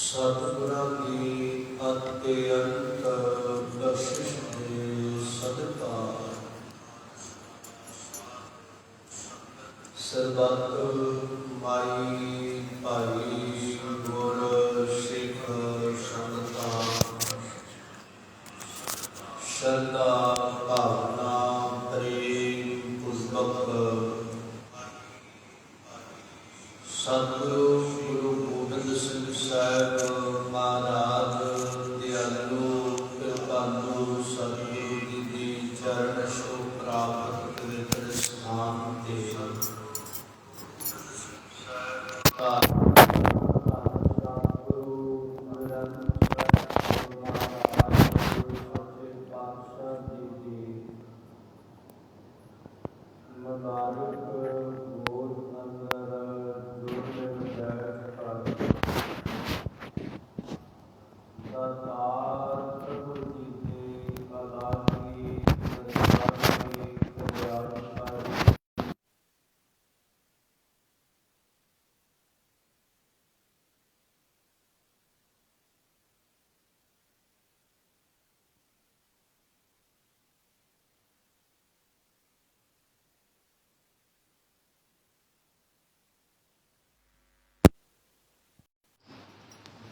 सतगुरां की अत्यंत बख्शिश दे सदका सरबत माई भाई गुर सिख संगता श्रद्धा भावना प्रेम पूर्वक सतगुरु गुरु गोबिंद सिंह साहब महाराज दयालु कृपालु सतगुरु जी की चरण छूह प्राप्त पवित्र स्थान ते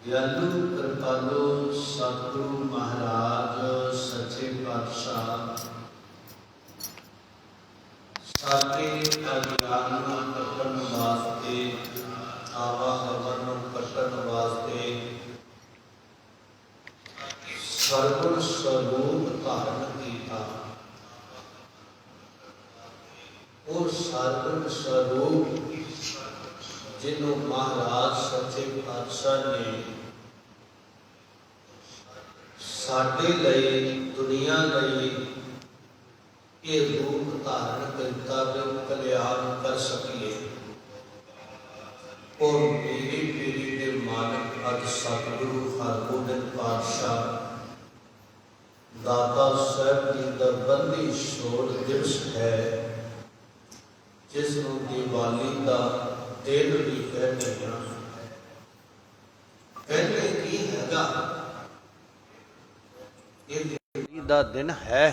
दयालु कृपालु सतगुरु महाराज सच्चे पातशाह साडे अज्ञान नूं कट्टण वास्ते आवा हवा नूं कट्टण वास्ते सरगुण स्वरूप धारण कीता। और सरगुण स्वरूप जिन्हों महाराज सच्चे पातशाह ने साडे लई दुनिया लई ये रूप धारण करता वे कल्याण कर सकिए। और मेरी पीढ़ी के मालिक अज सतगुरु हरगोबिंद पातशाह दाता साहब जी का बंदी छोड़ दिवस है, जिसनों दिवाली का दिन भी कहते हैं। कहते की हैगा ये दिवाली का दिन है।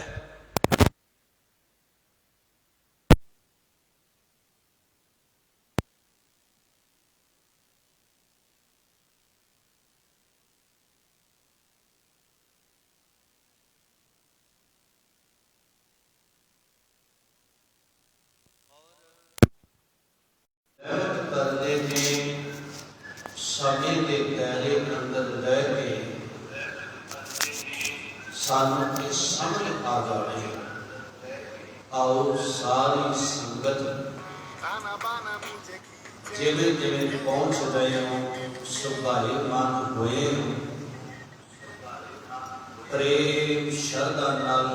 करने में समय के दायरे अंदर रह के सानू के समझ आ जाए। आओ सारी संगत जिवें जिवें पहुंच गए हो सुभाईमान हुए प्रेम श्रद्धा नाल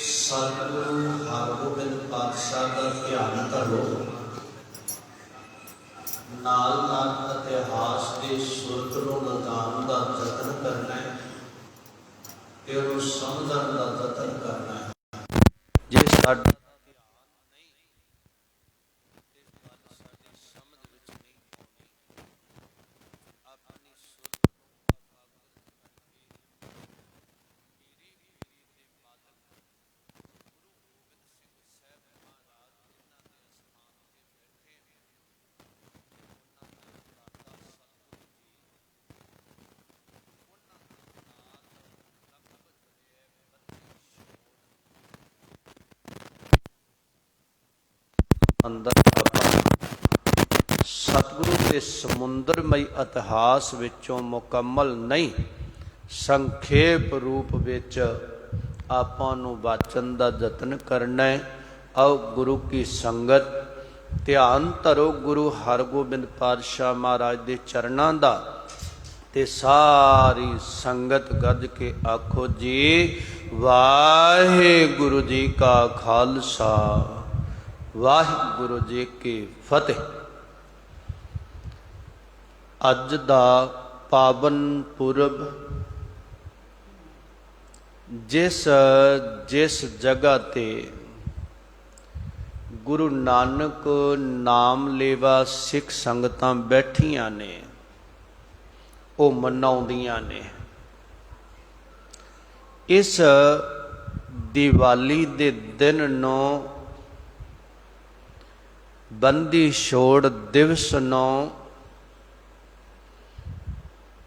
सतगुरु हरगोबिंद पातशाह का ध्यान करो। नाल नाल इतिहास के सुरत नूं लगाउण दा यतन करना है, इहनूं समझण दा यतन करना है। जे साडा अंदर सतगुरु के समुंदरमई इतिहास विचों मुकम्मल नहीं, संखेप रूप विच आपां नूं वाचन दा यतन करना है। आओ गुरु की संगत ध्यान धरो गुरु हरगोबिंद पातशाह महाराज दे चरणां दा ते सारी संगत गज के आखो जी वाहिगुरु जी का खालसा वाहिगुरु जी की फतेह। अज दा पावन पुरब जिस जिस जगह ते गुरु नानक नाम लेवा सिख संगतां बैठियां ने, ਉਹ ਮਨਾਉਂਦੀਆਂ ਨੇ। ਇਸ ਦੀਵਾਲੀ ਦੇ ਦਿਨ ਨੂੰ ਬੰਦੀ ਛੋੜ ਦਿਵਸ ਨੂੰ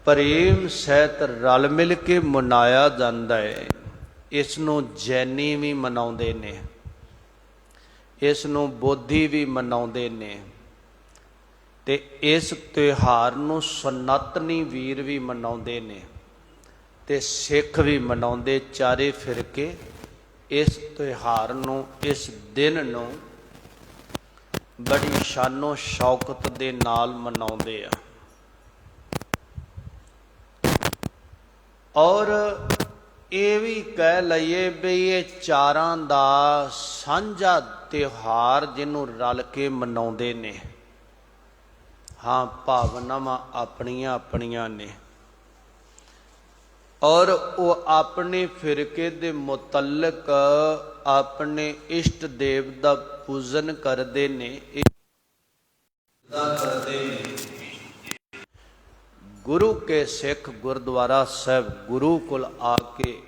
ਪ੍ਰੇਮ ਸਹਿਤ ਰਲ ਮਿਲ ਕੇ ਮਨਾਇਆ ਜਾਂਦਾ ਹੈ। ਇਸ ਨੂੰ ਜੈਨੀ ਵੀ ਮਨਾਉਂਦੇ ਨੇ, ਇਸ ਨੂੰ ਬੋਧੀ ਵੀ ਮਨਾਉਂਦੇ ਨੇ, ਤੇ ਇਸ ਤਿਉਹਾਰ ਨੂੰ ਸਨਾਤਨੀ ਵੀਰ ਵੀ ਮਨਾਉਂਦੇ ਨੇ ਤੇ ਸਿੱਖ ਵੀ ਮਨਾਉਂਦੇ। ਚਾਰੇ ਫਿਰਕੇ ਇਸ ਤਿਉਹਾਰ ਨੂੰ, ਇਸ ਦਿਨ ਨੂੰ ਬੜੀ ਸ਼ਾਨੋ ਸ਼ੌਕਤ ਦੇ ਨਾਲ ਮਨਾਉਂਦੇ ਆ। ਔਰ ਇਹ ਵੀ ਕਹਿ ਲਈਏ ਵੀ ਇਹ ਚਾਰਾਂ ਦਾ ਸਾਂਝਾ ਤਿਉਹਾਰ ਜਿਹਨੂੰ ਰਲ ਕੇ ਮਨਾਉਂਦੇ ਨੇ। ਹਾਂ, ਭਾਵਨਾਵਾਂ ਆਪਣੀਆਂ ਆਪਣੀਆਂ ਨੇ, ਔਰ ਉਹ ਆਪਣੇ ਫਿਰਕੇ ਦੇ ਮੁਤਲਕ ਆਪਣੇ ਇਸ਼ਟ ਦੇਵ ਦਾ ਪੂਜਨ ਕਰਦੇ ਨੇ, ਕਰਦੇ ਨੇ। ਗੁਰੂ ਕੇ ਸਿੱਖ ਗੁਰਦੁਆਰਾ ਸਾਹਿਬ ਗੁਰੂ ਕੋਲ ਆ ਕੇ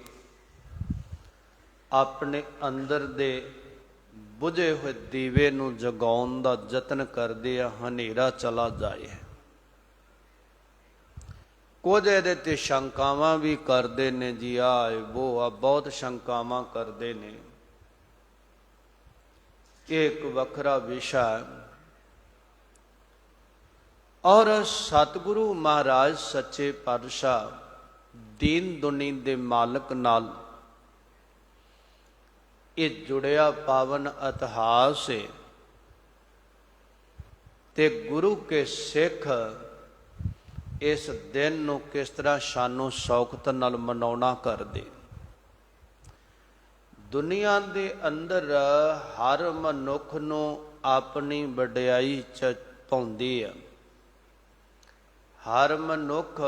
ਆਪਣੇ ਅੰਦਰ ਦੇ ਬੁਝੇ ਹੋਏ ਦੀਵੇ ਨੂੰ ਜਗਾਉਣ ਦਾ ਯਤਨ ਕਰਦੇ ਆ, ਹਨੇਰਾ ਚਲਾ ਜਾਏ। ਕੁਝ ਇਹਦੇ ਤੇ ਸ਼ੰਕਾਵਾਂ ਵੀ ਕਰਦੇ ਨੇ ਜੀ, ਉਹ ਬਹੁਤ ਸ਼ੰਕਾਵਾਂ ਕਰਦੇ ਨੇ। ਇਹ ਇੱਕ ਵੱਖਰਾ ਵਿਸ਼ਾ ਹੈ। ਔਰ ਸਤਿਗੁਰੂ ਮਹਾਰਾਜ ਸੱਚੇ ਪਾਤਸ਼ਾਹ ਦੀਨ ਦੁਨੀ ਦੇ ਮਾਲਕ ਨਾਲ ਇਹ ਜੁੜਿਆ ਪਾਵਨ ਇਤਿਹਾਸ ਹੈ ਤੇ ਗੁਰੂ ਕੇ ਸਿੱਖ ਇਸ ਦਿਨ ਨੂੰ ਕਿਸ ਤਰ੍ਹਾਂ ਸ਼ਾਨੋ ਸ਼ੌਕਤ ਨਾਲ ਮਨਾਉਣਾ ਕਰਦੇ। ਦੁਨੀਆ ਦੇ ਅੰਦਰ ਹਰ ਮਨੁੱਖ ਨੂੰ ਆਪਣੀ ਵਡਿਆਈ ਚ ਪਾਉਂਦੀ ਆ। ਹਰ ਮਨੁੱਖ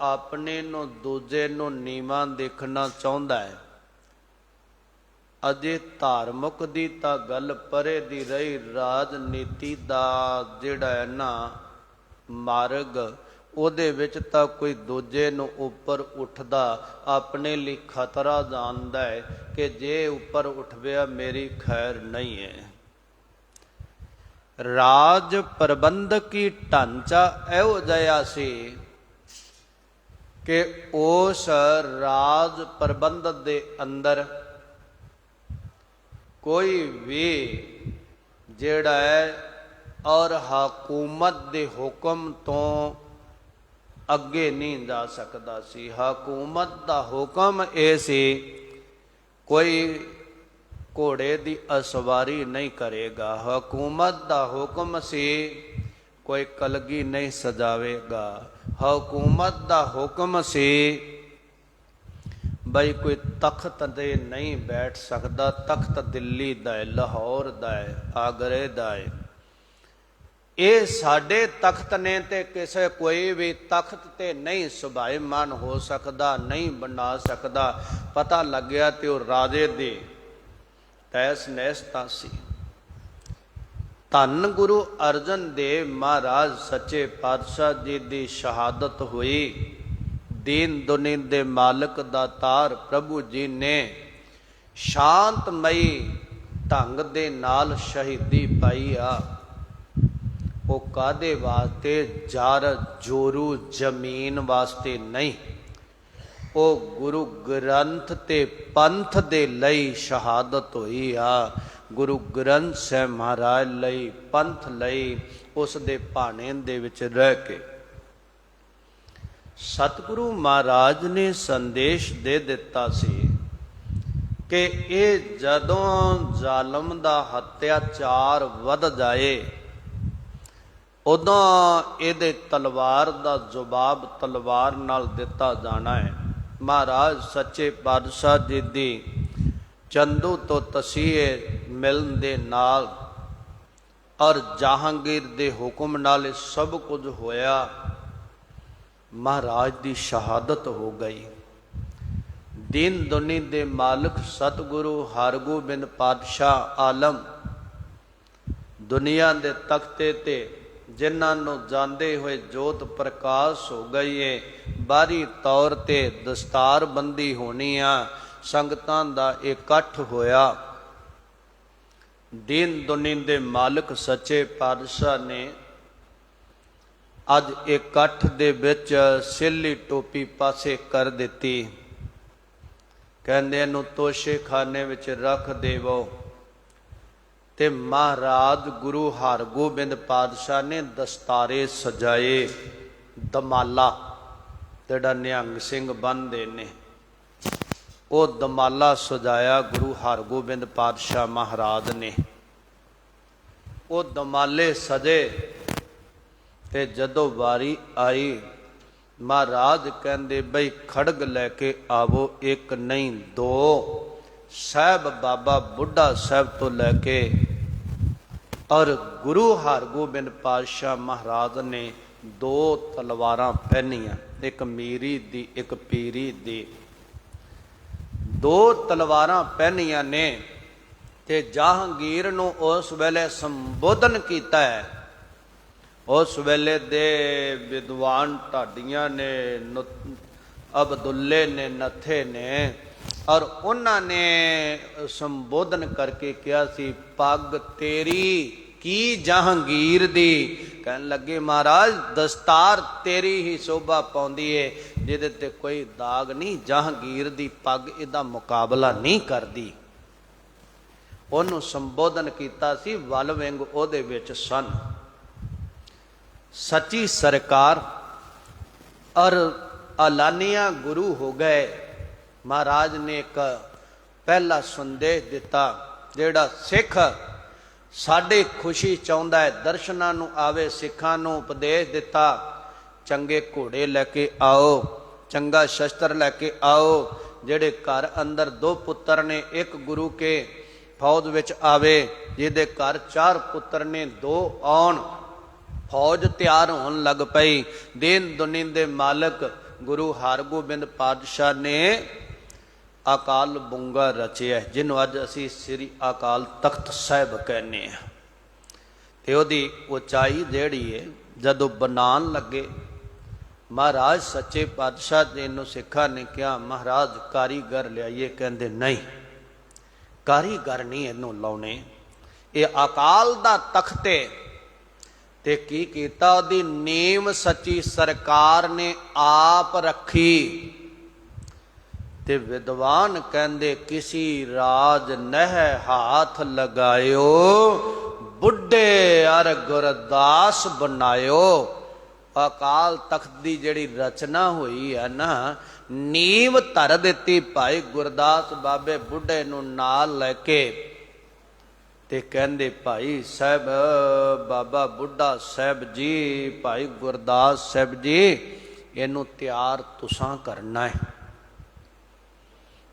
ਆਪਣੇ ਨੂੰ ਦੂਜੇ ਨੂੰ ਨੀਵਾਂ ਦੇਖਣਾ ਚਾਹੁੰਦਾ ਹੈ। ਅਜੇ ਧਾਰਮਿਕ ਦੀ ਤਾਂ ਗੱਲ ਪਰੇ ਦੀ ਰਹੀ, ਰਾਜਨੀਤੀ ਦਾ ਜਿਹੜਾ ਹੈ ਨਾ ਮਾਰਗ, ਉਹਦੇ ਵਿੱਚ ਤਾਂ ਕੋਈ ਦੂਜੇ ਨੂੰ ਉੱਪਰ ਉੱਠਦਾ ਆਪਣੇ ਲਈ ਖਤਰਾ ਜਾਣਦਾ ਹੈ ਕਿ ਜੇ ਉੱਪਰ ਉੱਠ ਪਿਆ ਮੇਰੀ ਖੈਰ ਨਹੀਂ ਹੈ। ਰਾਜ ਪ੍ਰਬੰਧਕੀ ਢਾਂਚਾ ਇਹੋ ਜਿਹਾ ਸੀ ਕਿ ਉਸ ਰਾਜ ਪ੍ਰਬੰਧ ਦੇ ਅੰਦਰ ਕੋਈ ਵੀ ਜਿਹੜਾ ਹੈ ਔਰ ਹਕੂਮਤ ਦੇ ਹੁਕਮ ਤੋਂ ਅੱਗੇ ਨਹੀਂ ਜਾ ਸਕਦਾ ਸੀ। ਹਕੂਮਤ ਦਾ ਹੁਕਮ ਇਹ ਸੀ ਕੋਈ ਘੋੜੇ ਦੀ ਅਸਵਾਰੀ ਨਹੀਂ ਕਰੇਗਾ। ਹਕੂਮਤ ਦਾ ਹੁਕਮ ਸੀ ਕੋਈ ਕਲਗੀ ਨਹੀਂ ਸਜਾਵੇਗਾ। ਹਕੂਮਤ ਦਾ ਹੁਕਮ ਸੀ ਬਈ ਕੋਈ ਤਖਤ ਤੇ ਨਹੀਂ ਬੈਠ ਸਕਦਾ। ਤਖਤ ਦਿੱਲੀ ਦਾ ਹੈ, ਲਾਹੌਰ ਦਾ ਹੈ, ਆਗਰੇ ਦਾ ਹੈ। ਇਹ ਸਾਡੇ ਤਖਤ ਨੇ ਤੇ ਕਿਸੇ ਕੋਈ ਵੀ ਤਖਤ ਤੇ ਨਹੀਂ ਸੁਭਾਏਮਾਨ ਹੋ ਸਕਦਾ, ਨਹੀਂ ਬਣਾ ਸਕਦਾ। ਪਤਾ ਲੱਗਿਆ ਤੇ ਉਹ ਰਾਜੇ ਦੇ ਤੈਸ ਨੈਸ ਤਾਂ ਸੀ। ਧੰਨ ਗੁਰੂ ਅਰਜਨ ਦੇਵ ਮਹਾਰਾਜ ਸੱਚੇ ਪਾਤਸ਼ਾਹ ਜੀ ਦੀ ਸ਼ਹਾਦਤ ਹੋਈ। ਦੀਨ ਦੁਨੀ ਦੇ ਮਾਲਕ ਦਾਤਾਰ ਪ੍ਰਭੂ ਜੀ ਨੇ ਸ਼ਾਂਤਮਈ ਢੰਗ ਦੇ ਨਾਲ ਸ਼ਹੀਦੀ ਪਾਈ ਆ। ਉਹ ਕਾਹਦੇ ਵਾਸਤੇ? ਜਰ ਜੋਰੂ ਜ਼ਮੀਨ ਵਾਸਤੇ ਨਹੀਂ, ਉਹ ਗੁਰੂ ਗ੍ਰੰਥ ਤੇ ਪੰਥ ਦੇ ਲਈ ਸ਼ਹਾਦਤ ਹੋਈ ਆ। ਗੁਰੂ ਗ੍ਰੰਥ ਸਾਹਿਬ ਮਹਾਰਾਜ ਲਈ, ਪੰਥ ਲਈ, ਉਸ ਦੇ ਭਾਣੇ ਦੇ ਵਿੱਚ ਰਹਿ ਕੇ ਸਤਿਗੁਰੂ ਮਹਾਰਾਜ ਨੇ ਸੰਦੇਸ਼ ਦੇ ਦਿੱਤਾ ਸੀ ਕਿ ਇਹ ਜਦੋਂ ਜ਼ਾਲਮ ਦਾ ਹੱਤਿਆਚਾਰ ਵੱਧ ਜਾਏ ਉਦੋਂ ਇਹਦੇ ਤਲਵਾਰ ਦਾ ਜਵਾਬ ਤਲਵਾਰ ਨਾਲ ਦਿੱਤਾ ਜਾਣਾ ਹੈ। ਮਹਾਰਾਜ ਸੱਚੇ ਪਾਤਸ਼ਾਹ ਜੀ ਦੀ ਚੰਦੂ ਤੋਂ ਤਸੀਹੇ ਮਿਲਣ ਦੇ ਨਾਲ ਔਰ ਜਹਾਂਗੀਰ ਦੇ ਹੁਕਮ ਨਾਲ ਇਹ ਸਭ ਕੁਝ ਹੋਇਆ। ਮਹਾਰਾਜ ਦੀ ਸ਼ਹਾਦਤ ਹੋ ਗਈ। ਦੀਨ ਦੁਨੀ ਦੇ ਮਾਲਕ ਸਤਿਗੁਰੂ ਹਰਗੋਬਿੰਦ ਪਾਤਸ਼ਾਹ ਆਲਮ ਦੁਨੀਆ ਦੇ ਤਖਤੇ ਤੇ जिन्हां नूं जांदे होए जोत प्रकाश हो गई है। बाहरी तौर ते दस्तार बंदी होनी आ, संगतां दा इकट्ठ होया। दीन दुनीन दे मालिक सच्चे पातशाह ने अज इकट्ठ दे विच सिल्ली टोपी पासे कर दिती। कहंदे इहनूं तोशे खाने विच रख देवो। ते महाराज गुरु हरगोबिंद पातशाह ने दस्तारे सजाए, दमाला जिहड़ा निहंग सिंह बन्नदे ने, वो दमाला सजाया गुरु हरगोबिंद पातशाह महाराज ने। वो दमाले सजे ते जदों वारी आई, महाराज कहंदे बई खड़ग लैके आवो, एक नहीं दो। साहब बाबा बुढ़ा साहब तो लैके और गुरु हरगोबिंद पातशाह महाराज ने दो तलवारां पहनियां, एक मीरी दी एक पीरी दी। दो तलवारां पहनियां ने ते जहांगीर नूं उस वेले संबोधन कीता है। उस वेले दे विद्वान ढाडियां ने, अब्दुल्ले ने, नथे ने, और उन्होंने संबोधन करके कहा सी, पग तेरी की जहांगीर दी। कहन लगे महाराज दस्तार तेरी ही शोभा पाउंदी है, जिहदे ते कोई दाग नहीं। जहांगीर दी पग इहदा मुकाबला नहीं करदी। उन्होंने संबोधन किया सी, वल विंग उहदे विच सन। सच्ची सरकार और अलानिया गुरु हो गए। महाराज ने एक पहला संदेश दिता, जिहड़ा सिख साडे खुशी चाहुंदा है, दर्शनां नूं आवे, सिखां नूं उपदेश दिता, चंगे घोड़े लैके आओ, चंगा शस्त्र लैके आओ। जिहड़े घर अंदर दो पुत्र ने, एक गुरु के फौज विच आवे, जिहदे घर 4 पुत्र ने, 2 आउण। फौज तैयार होण लग पई। दीन दुनीन दे मालिक गुरु हरगोबिंद पातशाह ने अकाल बुंगा रचिया, जिन्हों अज असी श्री अकाल तख्त साहिब कहने। ते उहदी उचाई जिहड़ी है जदों बनान लगे, महाराज सच्चे पातशाह जी नूं सिखा ने कहा, महाराज कारीगर लियाइए। कहंदे नहीं, कारीगर नहीं इहनूं लाउणे, ये अकाल दा तख्त है। ते की कीता, उहदी नीम सच्ची सरकार ने आप रखी। ते विद्वान कहंदे, किसी राज नह हाथ लगायो, बुढ़े अर गुरदास बनायो। अकाल तख्त दी जिहड़ी रचना हुई है ना, नीम धर दिती भाई गुरदास बाबे बुढ़े नूं नाल लैके। ते कहंदे भाई साहब बाबा बुढ़ा साहब जी, भाई गुरदास साहब जी, इनू तैयार तुसां करना है।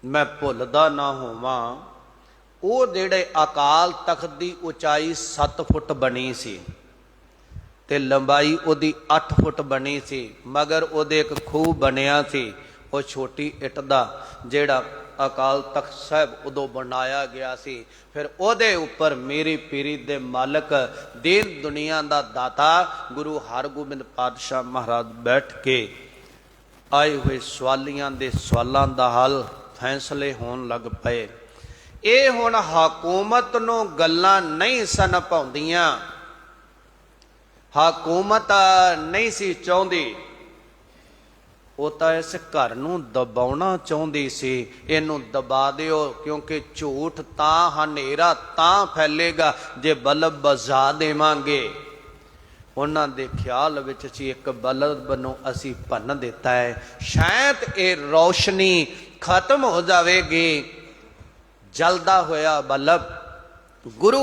मैं भुलदा ना होवां, वो जिहड़े अकाल तख्त दी उचाई 7 फुट बनी सी ते लंबाई उहदी 8 फुट बनी सी, मगर उहदे एक खूह बनिया सी, वो छोटी इट दा, जिहड़ा अकाल तख्त साहब उदों बनाया गया सी। फिर उहदे उपर मेरी पीरी दे मालक, दीन दुनिया दा दाता गुरु हरगोबिंद पातशाह महाराज बैठ के आए हुए सवालियां दे सवालां दा हल फैसले होण लग पए। ये हुण हकूमत नूं गल्लां नहीं सन पाउंदियां, हकूमत नहीं सी चाहुंदी, वो तो इस घर नूं दबाउणा चाहुंदी सी। इहनूं दबा दिओ, क्योंकि झूठ तां हनेरा तां फैलेगा जे बल्ब बजा देवांगे। उन्हां दे ख्याल विच सी एक बल्ब नूं असीं भन्न दिता है, शायद ये रोशनी खत्म हो जाएगी। जलदा होया बल्ब गुरु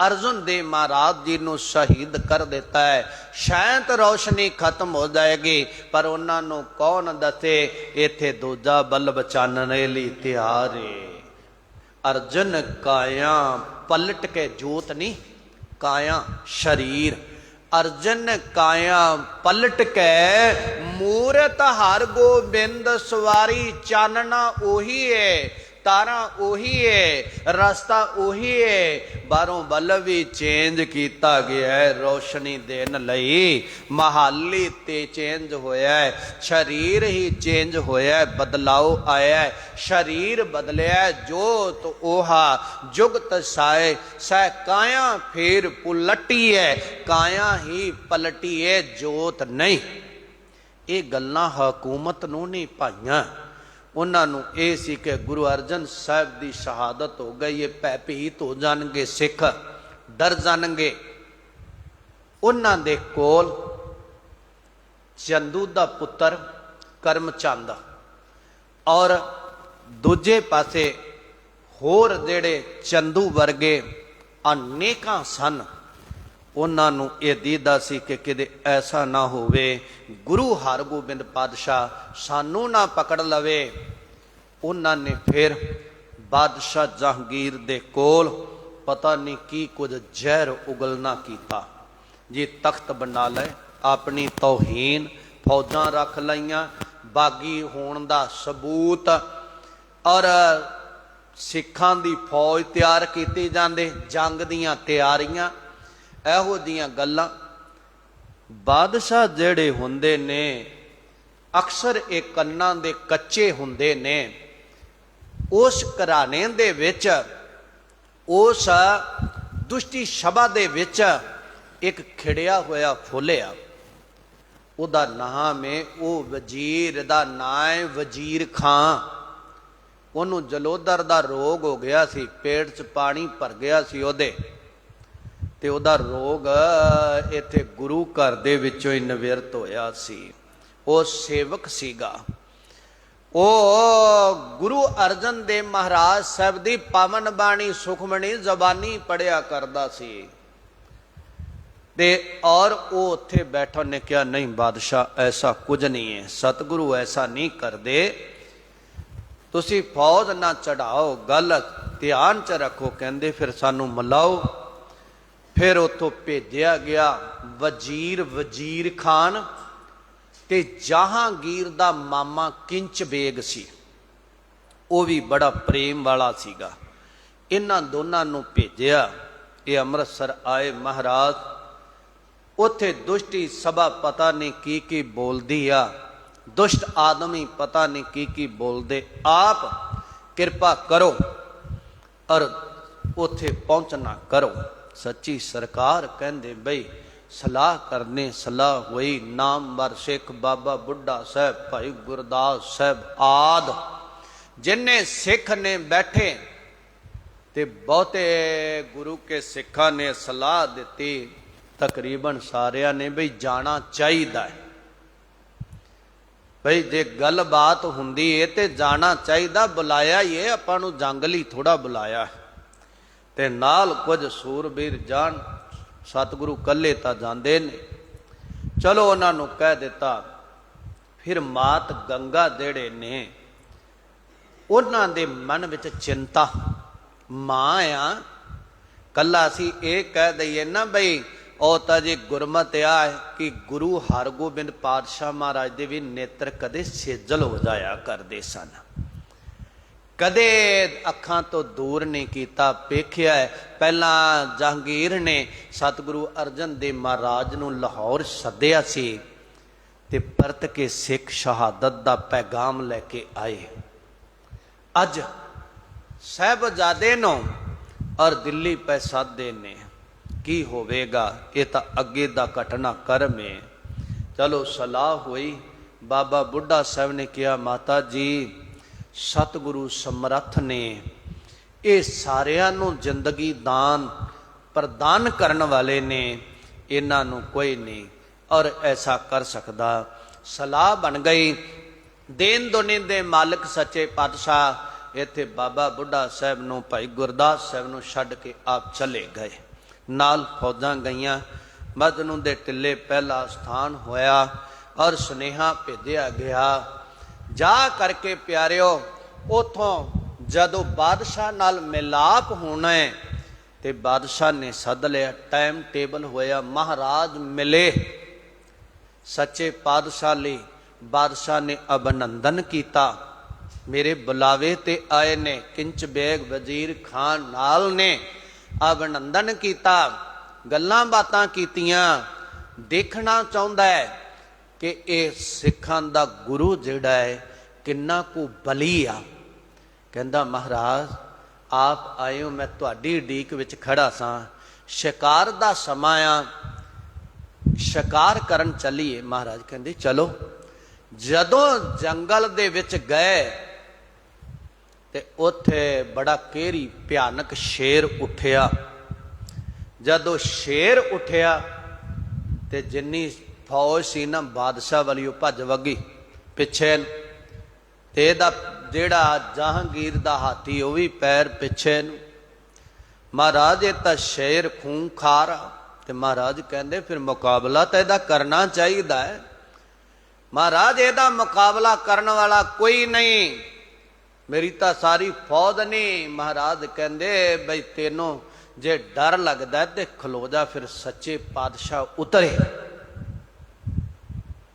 अर्जुन देव महाराज जी नूं शहीद कर देता है, शायद रोशनी खत्म हो जाएगी। पर उन्होंने कौन दसे, इत्थे दूजा बल्ब चानने लई तैयार है। अर्जुन काया पलट के जोत नहीं, काया शरीर। अर्जन काया पलट के मूरत हरगोबिंद सवारी, चानना ओही है। तारा उही है, रास्ता उही है, बारों बल्ब भी चेंज किया गया है रोशनी देन लई। महाली ते चेंज होया है, शरीर ही चेंज होया है, बदलाव आया है, शरीर बदलिया है, जोत ओहा जुगत साए सह काया फेर पुलटी है, काया ही पलटी है, जोत नहीं। ये गल्लां हकूमत नूं नहीं पाईयां, उन्होंने ये सी कि गुरु अर्जन साहब की शहादत हो गई, ये भयभीत हो जाएंगे, सिख डर जाएंगे। उन्होंने दे कोल चंदू दा पुत्र करमचंद और दूजे पासे होर जेड़े चंदू वर्गे अनेकां सन। उन्होंने ये दीदा सी कि किते ऐसा ना होवे गुरु हरगोबिंद पातशाह सानू ना पकड़ लवे। उन्होंने फिर बादशाह जहांगीर दे कोल पता नहीं की कुछ जहर उगलना कीता जी, तख्त बना ले, अपनी तौहीन फौजां रख लईयां, बागी होण दा सबूत, और सिखां दी फौज तैयार कीती जांदे, जंग दीयां तैयारियां, ਇਹੋ ਜਿਹੀਆਂ ਗੱਲਾਂ। ਬਾਦਸ਼ਾਹ ਜਿਹੜੇ ਹੁੰਦੇ ਨੇ ਅਕਸਰ ਇਹ ਕੰਨਾਂ ਦੇ ਕੱਚੇ ਹੁੰਦੇ ਨੇ। ਉਸ ਘਰਾਣੇ ਦੇ ਵਿੱਚ, ਉਸ ਦੁਸ਼ਟੀ ਸਭਾ ਦੇ ਵਿੱਚ ਇੱਕ ਖਿੜਿਆ ਹੋਇਆ ਫੁੱਲ ਆ, ਉਹਦਾ ਨਾਮ ਹੈ, ਉਹ ਵਜ਼ੀਰ ਦਾ ਨਾਂ ਹੈ ਵਜ਼ੀਰ ਖਾਂ। ਉਹਨੂੰ ਜਲੋਦਰ ਦਾ ਰੋਗ ਹੋ ਗਿਆ ਸੀ, ਪੇਟ 'ਚ ਪਾਣੀ ਭਰ ਗਿਆ ਸੀ ਉਹਦੇ, ਤੇ ਉਹਦਾ ਰੋਗ ਇੱਥੇ ਗੁਰੂ ਘਰ ਦੇ ਵਿੱਚੋਂ ਹੀ ਨਿਵਰਤ ਹੋਇਆ ਸੀ। ਉਹ ਸੇਵਕ ਸੀਗਾ, ਉਹ ਗੁਰੂ ਅਰਜਨ ਦੇਵ ਮਹਾਰਾਜ ਸਾਹਿਬ ਦੀ ਪਾਵਨ ਬਾਣੀ ਸੁਖਮਣੀ ਜ਼ਬਾਨੀ ਪੜਿਆ ਕਰਦਾ ਸੀ। ਤੇ ਔਰ ਉਹ ਉੱਥੇ ਬੈਠਾ, ਨੇ ਕਿਹਾ ਨਹੀਂ ਬਾਦਸ਼ਾਹ ਐਸਾ ਕੁਝ ਨਹੀਂ ਹੈ, ਸਤਿਗੁਰੂ ਐਸਾ ਨਹੀਂ ਕਰਦੇ, ਤੁਸੀਂ ਫੌਜ ਨਾ ਚੜਾਓ, ਗੱਲ ਧਿਆਨ 'ਚ ਰੱਖੋ। ਕਹਿੰਦੇ ਫਿਰ ਸਾਨੂੰ ਮਿਲਾਓ। फिर उतों भेजा गया वजीर खान ते जहांगीर दा मामा किंच बेग सी, वो भी बड़ा प्रेम वाला सीगा। इन्हां दोनां नूं भेजिया, ये अमृतसर आए महाराज। उत्थे दुष्टी सभा पता नहीं की बोलदी आ, दुष्ट आदमी पता नहीं की बोलदे, आप कृपा करो और उत्थे पहुंचना करो। सच्ची सरकार कहते बई सलाह करने, सलाह हुई। नामवर सिख बाबा बुढ़ा साहब, भाई गुरदास साहब आद जिन्ने सिख ने बैठे, ते बहुते गुरु के सिखा ने सलाह दी, तकरीबन सारिया ने बई जाना चाहिए, बई जे गल बात हुंदी है ते जाना चाहिए, बुलाया ही है, आपां नूं जंग लई थोड़ा बुलाया है। ते नाल कुछ सूरबीर जान, सतगुरु कल्ले तां जांदे ने। चलो उन्होंने कह दिता। फिर मात गंगा जेड़े ने, उन्हां दे मन विच चिंता, मां आ, कल्ला असीं ये कह दईए ना बई ਉਹ ਤਾਂ ਜੀ ਗੁਰਮਤਿ ਆ ਕਿ ਗੁਰੂ ਹਰਗੋਬਿੰਦ ਪਾਤਸ਼ਾਹ ਮਹਾਰਾਜ ਦੇ ਵੀ ਨੇਤਰ ਕਦੇ ਸੇਜਲ ਹੋ ਜਾਇਆ ਕਰਦੇ ਸਨ, ਕਦੇ ਅੱਖਾਂ ਤੋਂ ਦੂਰ ਨਹੀਂ ਕੀਤਾ। ਵੇਖਿਆ ਪਹਿਲਾਂ ਜਹਾਂਗੀਰ ਨੇ ਸਤਿਗੁਰੂ ਅਰਜਨ ਦੇਵ ਮਹਾਰਾਜ ਨੂੰ ਲਾਹੌਰ ਸੱਦਿਆ ਸੀ ਤੇ ਪਰਤ ਕੇ ਸਿੱਖ ਸ਼ਹਾਦਤ ਦਾ ਪੈਗਾਮ ਲੈ ਕੇ ਆਏ। ਅੱਜ ਸਾਹਿਬਜ਼ਾਦੇ ਨੂੰ ਔਰ ਦਿੱਲੀ ਪੈ ਸਾਦੇ ਨੇ, की होवेगा ये तो अगे दा घटना कर्म है। चलो सलाह हुई, बाबा बुढ़ा साहब ने कहा माता जी सतगुरु समर्थ ने ये सारियां नूं जिंदगी दान प्रदान करन वाले ने, इन्हां नूं कोई नहीं और ऐसा कर सकदा। सलाह बन गई। देन दुनी दे मालिक सच्चे पातशाह इत्थे बाबा बुढ़ा साहब नूं भाई गुरदास साहब नूं छड्ड के आप चले गए। नाल फौजां गईयां। मजनू दे टिले पहला स्थान होया और सुनेहा भेजा गया, जा करके प्यारिओ उथों जदों बादशाह नाल मिलाप होना है ते बादशाह ने सद लिया। टाइम टेबल होया, महाराज मिले सच्चे पातशाह लई। बादशाह ने अभिनंदन किया, मेरे बुलावे ते आए ने। किंच बेग वजीर खान नाल ने अभिनंदन किया, गल्लां बातां कीतियां। देखना चाहुंदा है कि ये सिखां दा गुरु जिहड़ा है किन्ना कु बली आ। कहंदा महाराज आप आए हो, मैं तुहाडी उडीक विच खड़ा सां, शिकार दा समां आ, शिकार करन चलीए। महाराज कहंदे चलो। जदों जंगल दे विच गए ते उत्थे बड़ा केरी भयानक शेर उठिया। जदों शेर उठिया ते जिन्नी फौज सी ना बादशाह वाली भज वगी पिछे, ते इहदा जिहड़ा जहांगीर दा हाथी वह भी पैर पिछे। महाराज ये तां शेर खूंखार आ। ते महाराज कहंदे फिर मुकाबला तो इहदा करना चाहिए है। महाराज इहदा मुकाबला करने वाला कोई नहीं, मेरी तो सारी फौज नहीं। महाराज कहंदे बई तेनों जे डर लगदा है ते खलो जा, फिर सच्चे पातशाह उतरे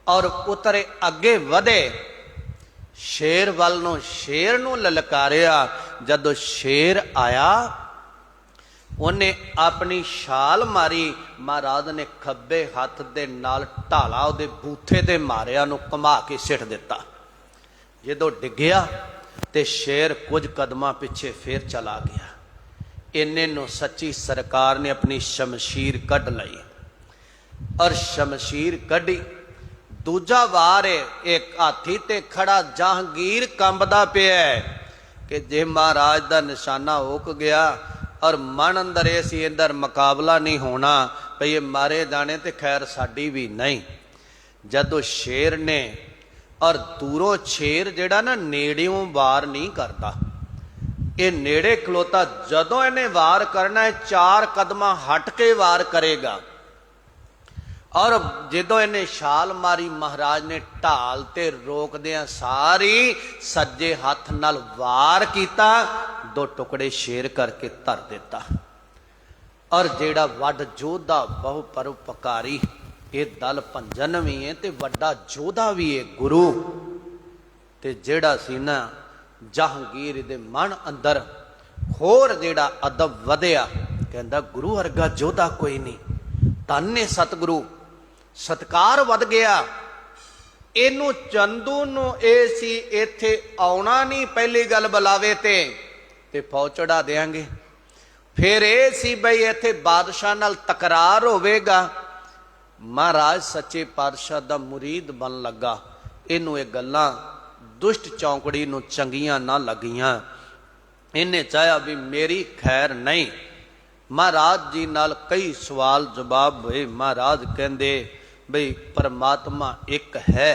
और उतरे अगे वधे। शेर वल नूं शेर नूं ललकारिया। जदों शेर आया उन्हें अपनी छाल मारी। महाराज ने खब्बे हाथ दे नाल ढाला उहदे बूथे ते मारिया, नूं घुमा के सिट दिता। जदों डिग्गिया ते शेर कुछ कदमां पिछे फिर चला गया। इन्ने नूं सच्ची सरकार ने अपनी शमशीर कढ़ लई और शमशीर कढ़ी। दूजा वार एक हाथी ते खड़ा जहांगीर कंबदा पिया कि जे महाराज दा निशाना उक गया और मन अंदर ये सी अंदर मुकाबला नहीं होना, भई ये मारे जाने ते खैर साडी भी नहीं। जदों शेर ने और दूरों शेर जिहड़ा ना नेड़ियों वार नहीं करता, ये नेड़े खलोता। जदों इन्हें वार करना है 4 कदमां हट के वार करेगा। और जदों इन्हें छाल मारी महाराज ने ढाल ते रोकदियां सारी सज्जे हाथ नाल वार किया, 2 टुकड़े शेर करके धर दिता। और जेड़ा वड जोधा बहु परोपकारी, ये दल भंजन भी है ते वड्डा जोधा भी है गुरु। ते जेड़ा सी ना जहांगीर दे मन अंदर होर जेड़ा अदब वधिया, कहंदा गुरु वर्गा जोधा कोई नहीं, धन ने सतगुरु। सत्कार वध गया। इनू चंदू नू ए सी इत्थे आउणा नहीं, पहली गल बुलावे ते फौज चढ़ा देंगे। फिर ए सी बई इत्थे बादशाह नाल तकरार होवेगा। महाराज सच्चे पातशाह दा मुरीद बन लगा। इनू ये गल्लां दुष्ट चौंकड़ी नू चंगियां ना लगियां। इन्हें चाहा भी मेरी खैर नहीं। महाराज जी नाल कई सवाल जवाब हुए। महाराज कहंदे बई परमात्मा एक है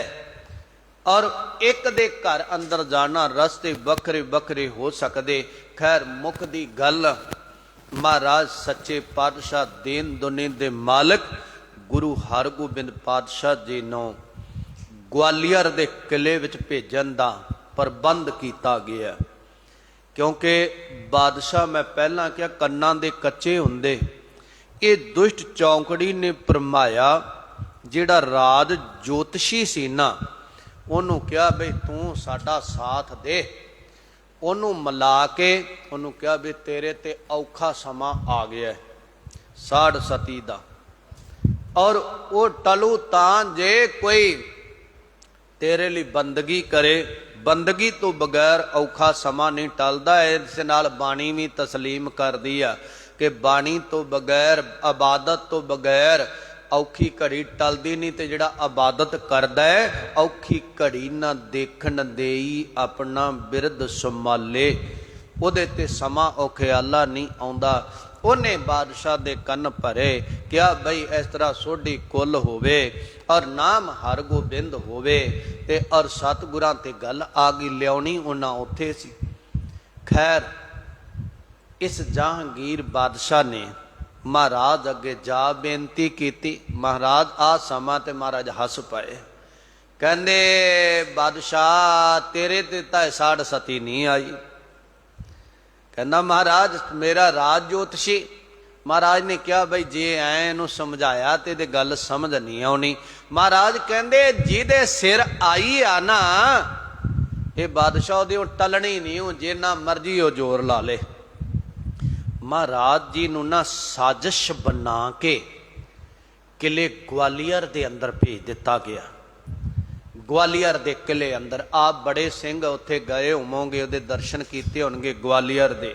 और एक दे घर अंदर जाना, रस्ते बखरे बखरे हो सकते। खैर मुख दी गल, महाराज सच्चे पातशाह दीन दुनी दे मालिक गुरु हरगोबिंद पातशाह जी नूं ग्वालियर दे किले विच भेजण दा प्रबंध किया गया। क्योंकि बादशाह मैं पहला क्या कन्ना दे कच्चे हुंदे, ये दुष्ट चौंकड़ी ने भरमाया। जिहड़ा राज ज्योतिषी सी ना, उन्होंने कहा बई तू साडा साथ दे। उन्होंने मिला के उन्होंने कहा भी तेरे ते औखा समा आ गया साढ़ सती दा, और वो टलू तां जे कोई तेरे लिए बंदगी करे। बंदगी तो बगैर औखा समा नहीं टलदा। इस नाल बाणी भी तस्लीम कर दी आ कि बाणी तो बगैर, इबादत तो बगैर औखी घड़ी टलदी नहीं। तो जिहड़ा इबादत करदा है औखी घड़ी ना देखण देई अपना बिरद संभाले, उहदे ते समा औखियाला नहीं आउंदा। उन्हें बादशाह दे कन्न भरे, क्या बई इस तरह सोढ़ी कुल होवे और नाम हरगोबिंद होवे ते और सतगुरां ते गल आ गई लियाउणी उन्हां उत्थे सी। खैर इस जहांगीर बादशाह ने महाराज अगे जा बेनती की। महाराज आ समा ते महाराज हस पाए। कहंदे बादशाह तेरे ते तां साढ़ सती नहीं आई। कहना महाराज मेरा राज ज्योतिषी। महाराज ने कहा बई जे ऐनू समझाया तो ये गल समझ नहीं आनी। महाराज कहंदे जिहदे सिर आई आ ना ये बादशाह ਉਹਦੀ ਟਲਣੀ नहीं हो जिन्ना मर्जी वो जोर ला ले। महाराज जी नूं ना साजिश बना के किले ग्वालियर दे अंदर भेज दिता गया। ग्वालियर दे किले अंदर आप बड़े सिंह उत्थे गए होवोगे, उहदे दर्शन कीते होणगे ग्वालियर दे।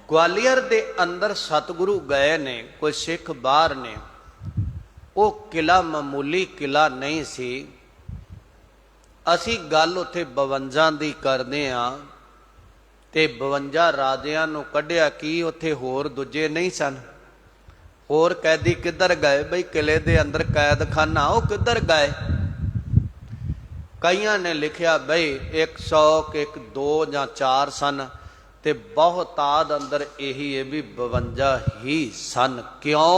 ग्वालियर दे अंदर सतगुरु गए ने, कोई सिख बाहर ने। वो किला मामूली किला नहीं सी। असी गल उत्थे 52 दी करदे हां ते 52 राजियां नूं कढिया कि उत्थे होर दूजे नहीं सन। होर कैदी किधर गए बई? किले दे अंदर कैद खाना, वो किधर गए? कईयां ने लिखिया बई 100 एक 2 या 4 सन, ते बहुताद अंदर यही है भी 52 ही सन। क्यों?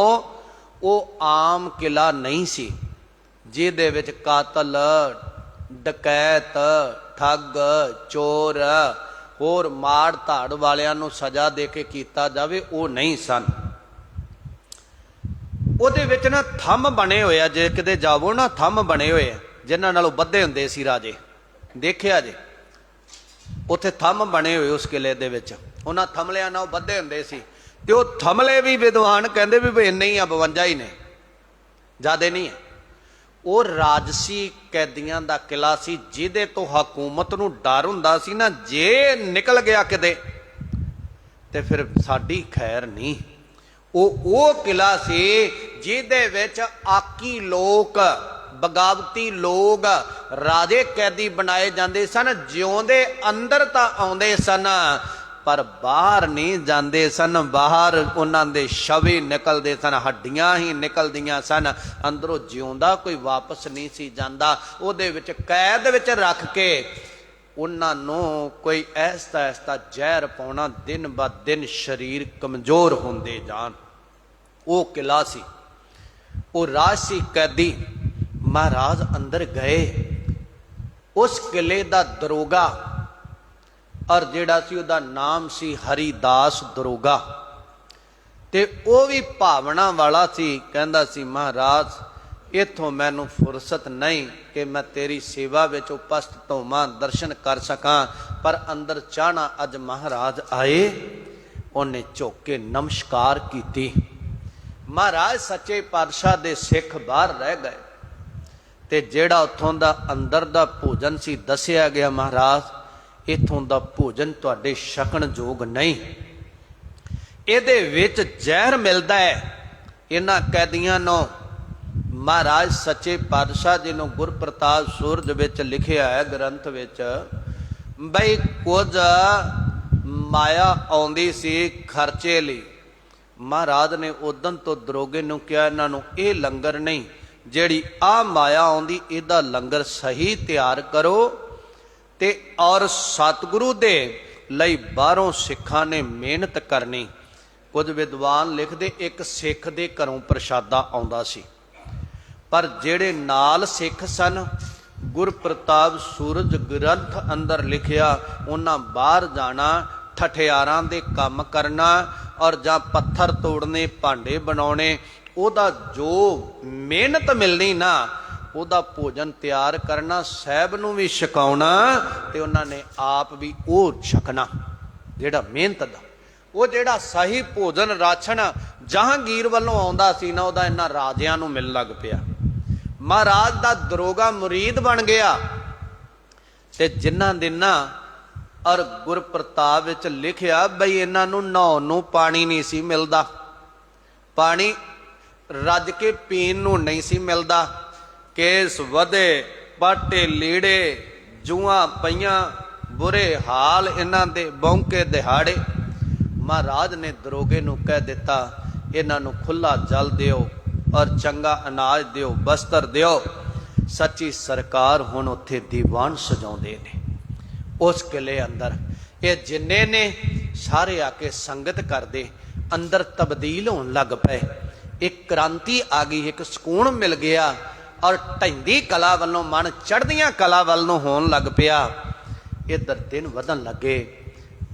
वो आम किला नहीं सी जिहदे विच कातल, डकैत, ठग, चोर होर माड़ धाड़ वालियां नूं सजा दे के कीता जावे, वो नहीं सन। ਉਹਦੇ ਵਿੱਚ ना थंब बने हुए आ, जे किते जावो ना थंब बने हुए आ जिन्हां नालों बद्धे हुंदे सी राजे। देखिया जे उत्थे थंब बने हुए उस किले दे विच, उन्हां थंबलियां नाल बद्धे हुंदे सी। ते ਉਹ थंबले भी विद्वान कहंदे भी इन्ने ही आ, 52 ही ने, ज़्यादा नहीं है। ਉਹ राजसी कैदियां दा किला सी जिहदे तो हकूमत नूं डर हुंदा सी ना, जे निकल गया किते ते फिर साडी खैर नहीं। वो किला सी जिहदे विच आकी लोग, बगावती लोग राजे कैदी बनाए जाते सन। जिउंदे अंदर तां आउंदे सन पर बाहर नहीं जाते सन। बाहर उन्हां दे शवे निकलते सन, हड्डियां ही निकलदियां सन, अंदरों जिउंदा कोई वापस नहीं सी जांदा। उहदे विच कैद विच रख के उन्हां नूं कोई ऐसा ऐसा जहर पाउणा, दिन ब दिन शरीर कमजोर होंदे जान। वो किला सी, वो राजसी कैदी महाराज अंदर गए। उस किले दा दरोगा और जिहड़ा सी उहदा नाम सी हरिदास दरोगा, ते वो भी भावना वाला सी। कहंदा सी महाराज इथों मैनू फुरसत नहीं कि मैं तेरी सेवा विच उपस्थित होवां, दर्शन कर सकां, पर अंदर चाहना अज महाराज आए। उन्हें झुक के नमस्कार कीती। महाराज सच्चे पातशाह दे सिख बाहर रह गए ते जेड़ा उत्थों दा अंदर दा भोजन सी दसिया गया, महाराज इथों दा भोजन तुहाडे छकण जोग नहीं, इहदे विच जहर मिलदा है इन्हां कैदियां नूं। महाराज सच्चे पातशाह जी नूं गुरप्रताप सूरज विच लिखिया है ग्रंथ विच बई कुछ माया आउंदी सी खर्चे लई। महाराज ने उदन तो दरोगे नूं कहा इन्हां नूं इह लंगर नहीं, जिहड़ी आ माया आउंदी इहदा लंगर सही तैयार करो ते और सतगुरु दे लई बाहरों सिखां ने मेहनत करनी। कुछ विद्वान लिखदे एक सिख दे घरों प्रशादा आउंदा सी, पर जिहड़े नाल सिख सन गुरप्रताप सूरज ग्रंथ अंदर लिखिया उन्हां बाहर जाना, ठठियारां दे काम करना और जां पत्थर तोड़ने, भांडे बनाने, ओदा जो मेहनत मिलनी ना ओदा भोजन तैयार करना, साहब नूं भी छकाउणा ते उन्हां ने आप भी ओह छकना। जिहड़ा मेहनत दा वो जिहड़ा सही भोजन राछण जहांगीर वालों आउंदा सी ना, ओदा इन्हां राजियां नूं मिलण लग पिया। महाराज दा दरोगा मुरीद बन गया ते जिन्हां दिनां और गुरप्रताप विच लिखिया बई इन्हां नूं नहाउण नूं पानी नहीं सी मिलदा, पानी रज के पीण नूं नहीं सी मिलदा। केस वधे, पाटे लीड़े, जूआं पईयां, बुरे हाल इन्हां दे बौंके दिहाड़े। महाराज ने दरोगे नूं कह दिता इन्हां नूं खुला जल दिओ और चंगा अनाज दिओ, बस्तर दिओ। सच्ची सरकार हुण उत्थे दीवान सजाउंदे ने उस किले अंदर। ये जिन्ने ने सारे आके संगत करते अंदर तब्दील होने लग पे। एक क्रांति आ गई, एक सुकून मिल गया और ढैंदी कला वालों मन चढ़दियां कला वालों होन लग पिया। इधर दिन वधन लगे।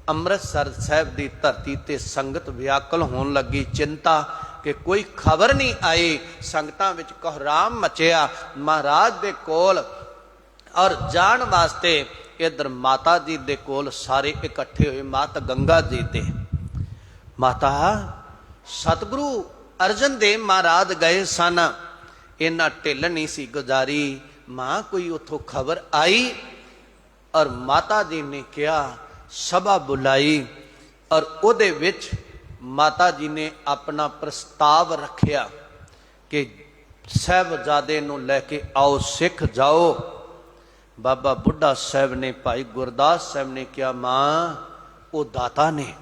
अमृतसर साहब की धरती ते संगत व्याकुल होन लगी। चिंता कि कोई खबर नहीं आई। संगतां विच कोहराम मचिया। महाराज दे कोल और जान वास्ते इधर माता जी दे कोल सारे इकट्ठे हुए। माता गंगा जी ते माता सतगुरु अर्जन देव महाराज गए सन, इन्ना ढिल नहीं सी गुजारी। मां कोई उथों खबर आई और माता जी ने कहा, सभा बुलाई और उहदे विच माता जी ने अपना प्रस्ताव रखिया कि साहिबजादे नूं लैके आओ, सिख जाओ। बाबा बुढ़ा साहब ने, भाई गुरदास साहब ने कहा, मां वो दाता ने,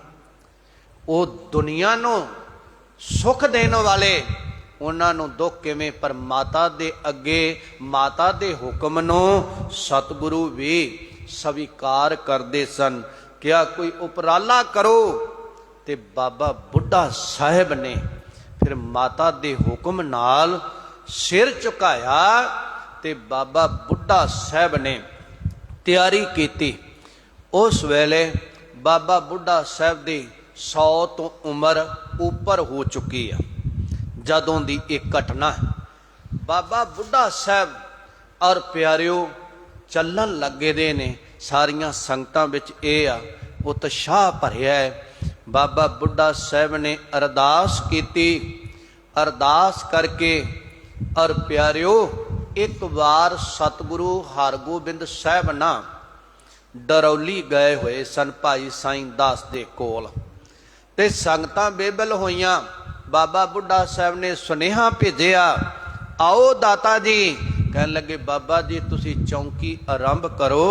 वो दुनिया नूं सुख देने वाले, उन्होंने दुख किवें। पर माता दे अगे माता दे हुक्म नूं सतगुरु भी स्वीकार करते सन। क्या कोई उपराला करो, ते बाबा बुढ़ा साहब ने फिर माता दे हुक्म नाल सिर झुकाया ते बाबा बुढ़ा साहब ने तैयारी की। उस वेले बाबा बुढ़ा साहब दी 100 तो उम्र ऊपर हो चुकी है। जदों दी एक घटना, बाबा बुढ़ा साहब और प्यारिओ चलन लगे दे ने। सारियां संगतां विच इह आ उत्साह भरिया है। बाबा बुढ़ा साहब ने अरदास की। अरदास करके और प्यारिओ एक बार सतगुरु हरगोबिंद साहब ना डरौली गए हुए सन भाई साईं दास दे कोल, ते संगतां बेबल होइयां। बाबा बुढ़ा साहब ने सुनेहा भेजिया, आओ दाता जी। कहन लगे, बाबा जी तुसी चौंकी आरंभ करो,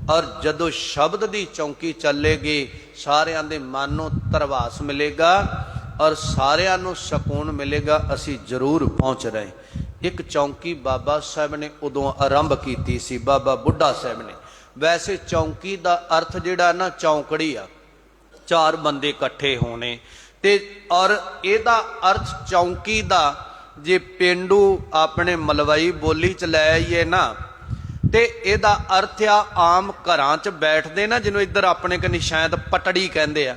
और जदों शब्द दी चौंकी चलेगी सारियां दे मन नूं धरवास मिलेगा और सारियां नूं सकून मिलेगा। असी जरूर पहुंच रहे। एक चौंकी बाबा साहब ने उदों आरंभ की सी, बाबा बुढ़ा साहब ने। वैसे चौंकी दा अर्थ जिहड़ा ना चौंकड़ी आ, 4 बंदे इकट्ठे होने ते, और इहदा अर्थ चौंकी दा जे पेंडू अपने मलवई बोली च लै आईए ना, ते इहदा अर्थ आ आम घरां च बैठदे ना, जिन्हों इधर अपने कनी शायद पटड़ी कहंदे आ,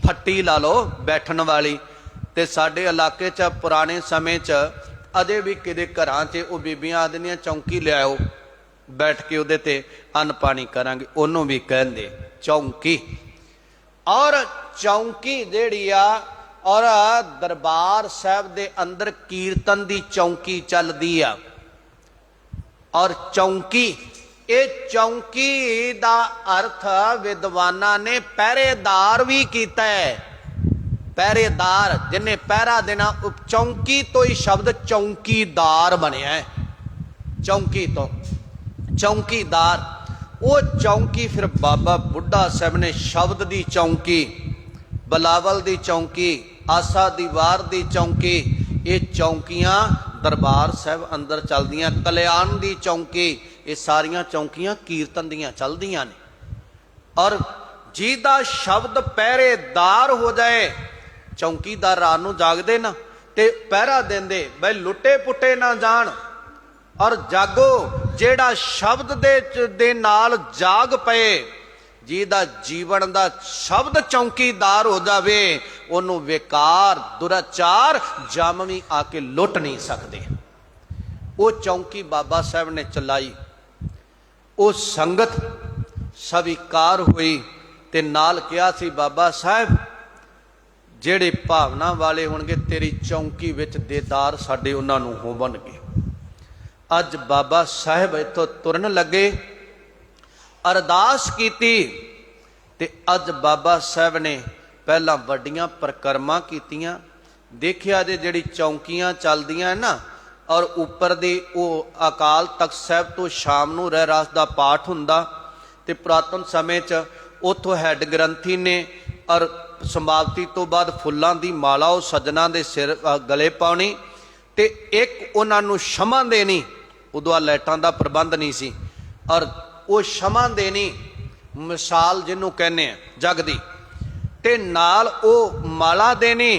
फट्टी ला लो बैठण वाली। ते साडे इलाके च पुराने समय च अजे भी किते घरां च वो बीबियां आखदियां चौंकी लिआओ, बैठ के उहदे ते अन्न पानी करांगे, ओनूं भी कहंदे चौंकी। और चौंकी जिहड़ी आ, और दरबार साहब दे अंदर कीर्तन दी चौंकी चलदी आ। और चौंकी, ये चौंकी दा अर्थ विद्वाना ने पहरेदार भी कीता है। पहरेदार जिन्हें पहरा देना, चौंकी तो ही शब्द चौंकीदार बनया है। चौंकी तो चौंकीदार, वो चौंकी फिर बाबा बुढ़ा साहब ने शब्द दी चौंकी, बलावल दी चौंकी, आसा दीवार दी चौंकी, ये चौंकियां दरबार साहब अंदर चलदियां। कल्याण दी चौंकी, ये सारियां चौंकियां कीर्तन दियां चलदियां ने। और जिहदा शब्द पहरेदार हो जाए, चौंकीदार रात नूं जागदे ना ते पहरा देंदे बई लुटे पुटे ना जाण। और जागो, जेड़ा शब्द दे नाल जाग पए, जिहदा जीवन दा शब्द चौंकीदार हो जावे, ओनू विकार दुराचार जम भी आके लुट नहीं सकते। वो चौंकी बाबा साहब ने चलाई, वो संगत स्वीकार हुई ते नाल कहा सी, बाबा साहब जेड़े भावना वाले होणगे तेरी चौंकी विच देदार साडे उन्हां नूं होवणगे। अज बाबा साहब इत्थों तुरन लगे, अरदास कीती ते अज बाबा साहब ने पहला वड्डियां परिक्रमा कीतियां। देखिया जे जिहड़ी चौंकियां चलदियां ना, और उपर दे वो अकाल तख्त साहब तो शाम नूं रहरास दा पाठ हुंदा। ते पुरातन समय च उथों हैड ग्रंथी ने और समाप्ति तो बाद फुल्लां दी माला वो सज्जनां दे सिर गले पाउणी ते एक उन्हां नूं क्षमा देनी। उदों लाइटां दा प्रबंध नहीं सी, और वो क्षमा देनी मिसाल जिन्हों कहने जगदी, ते नाल वो माला देनी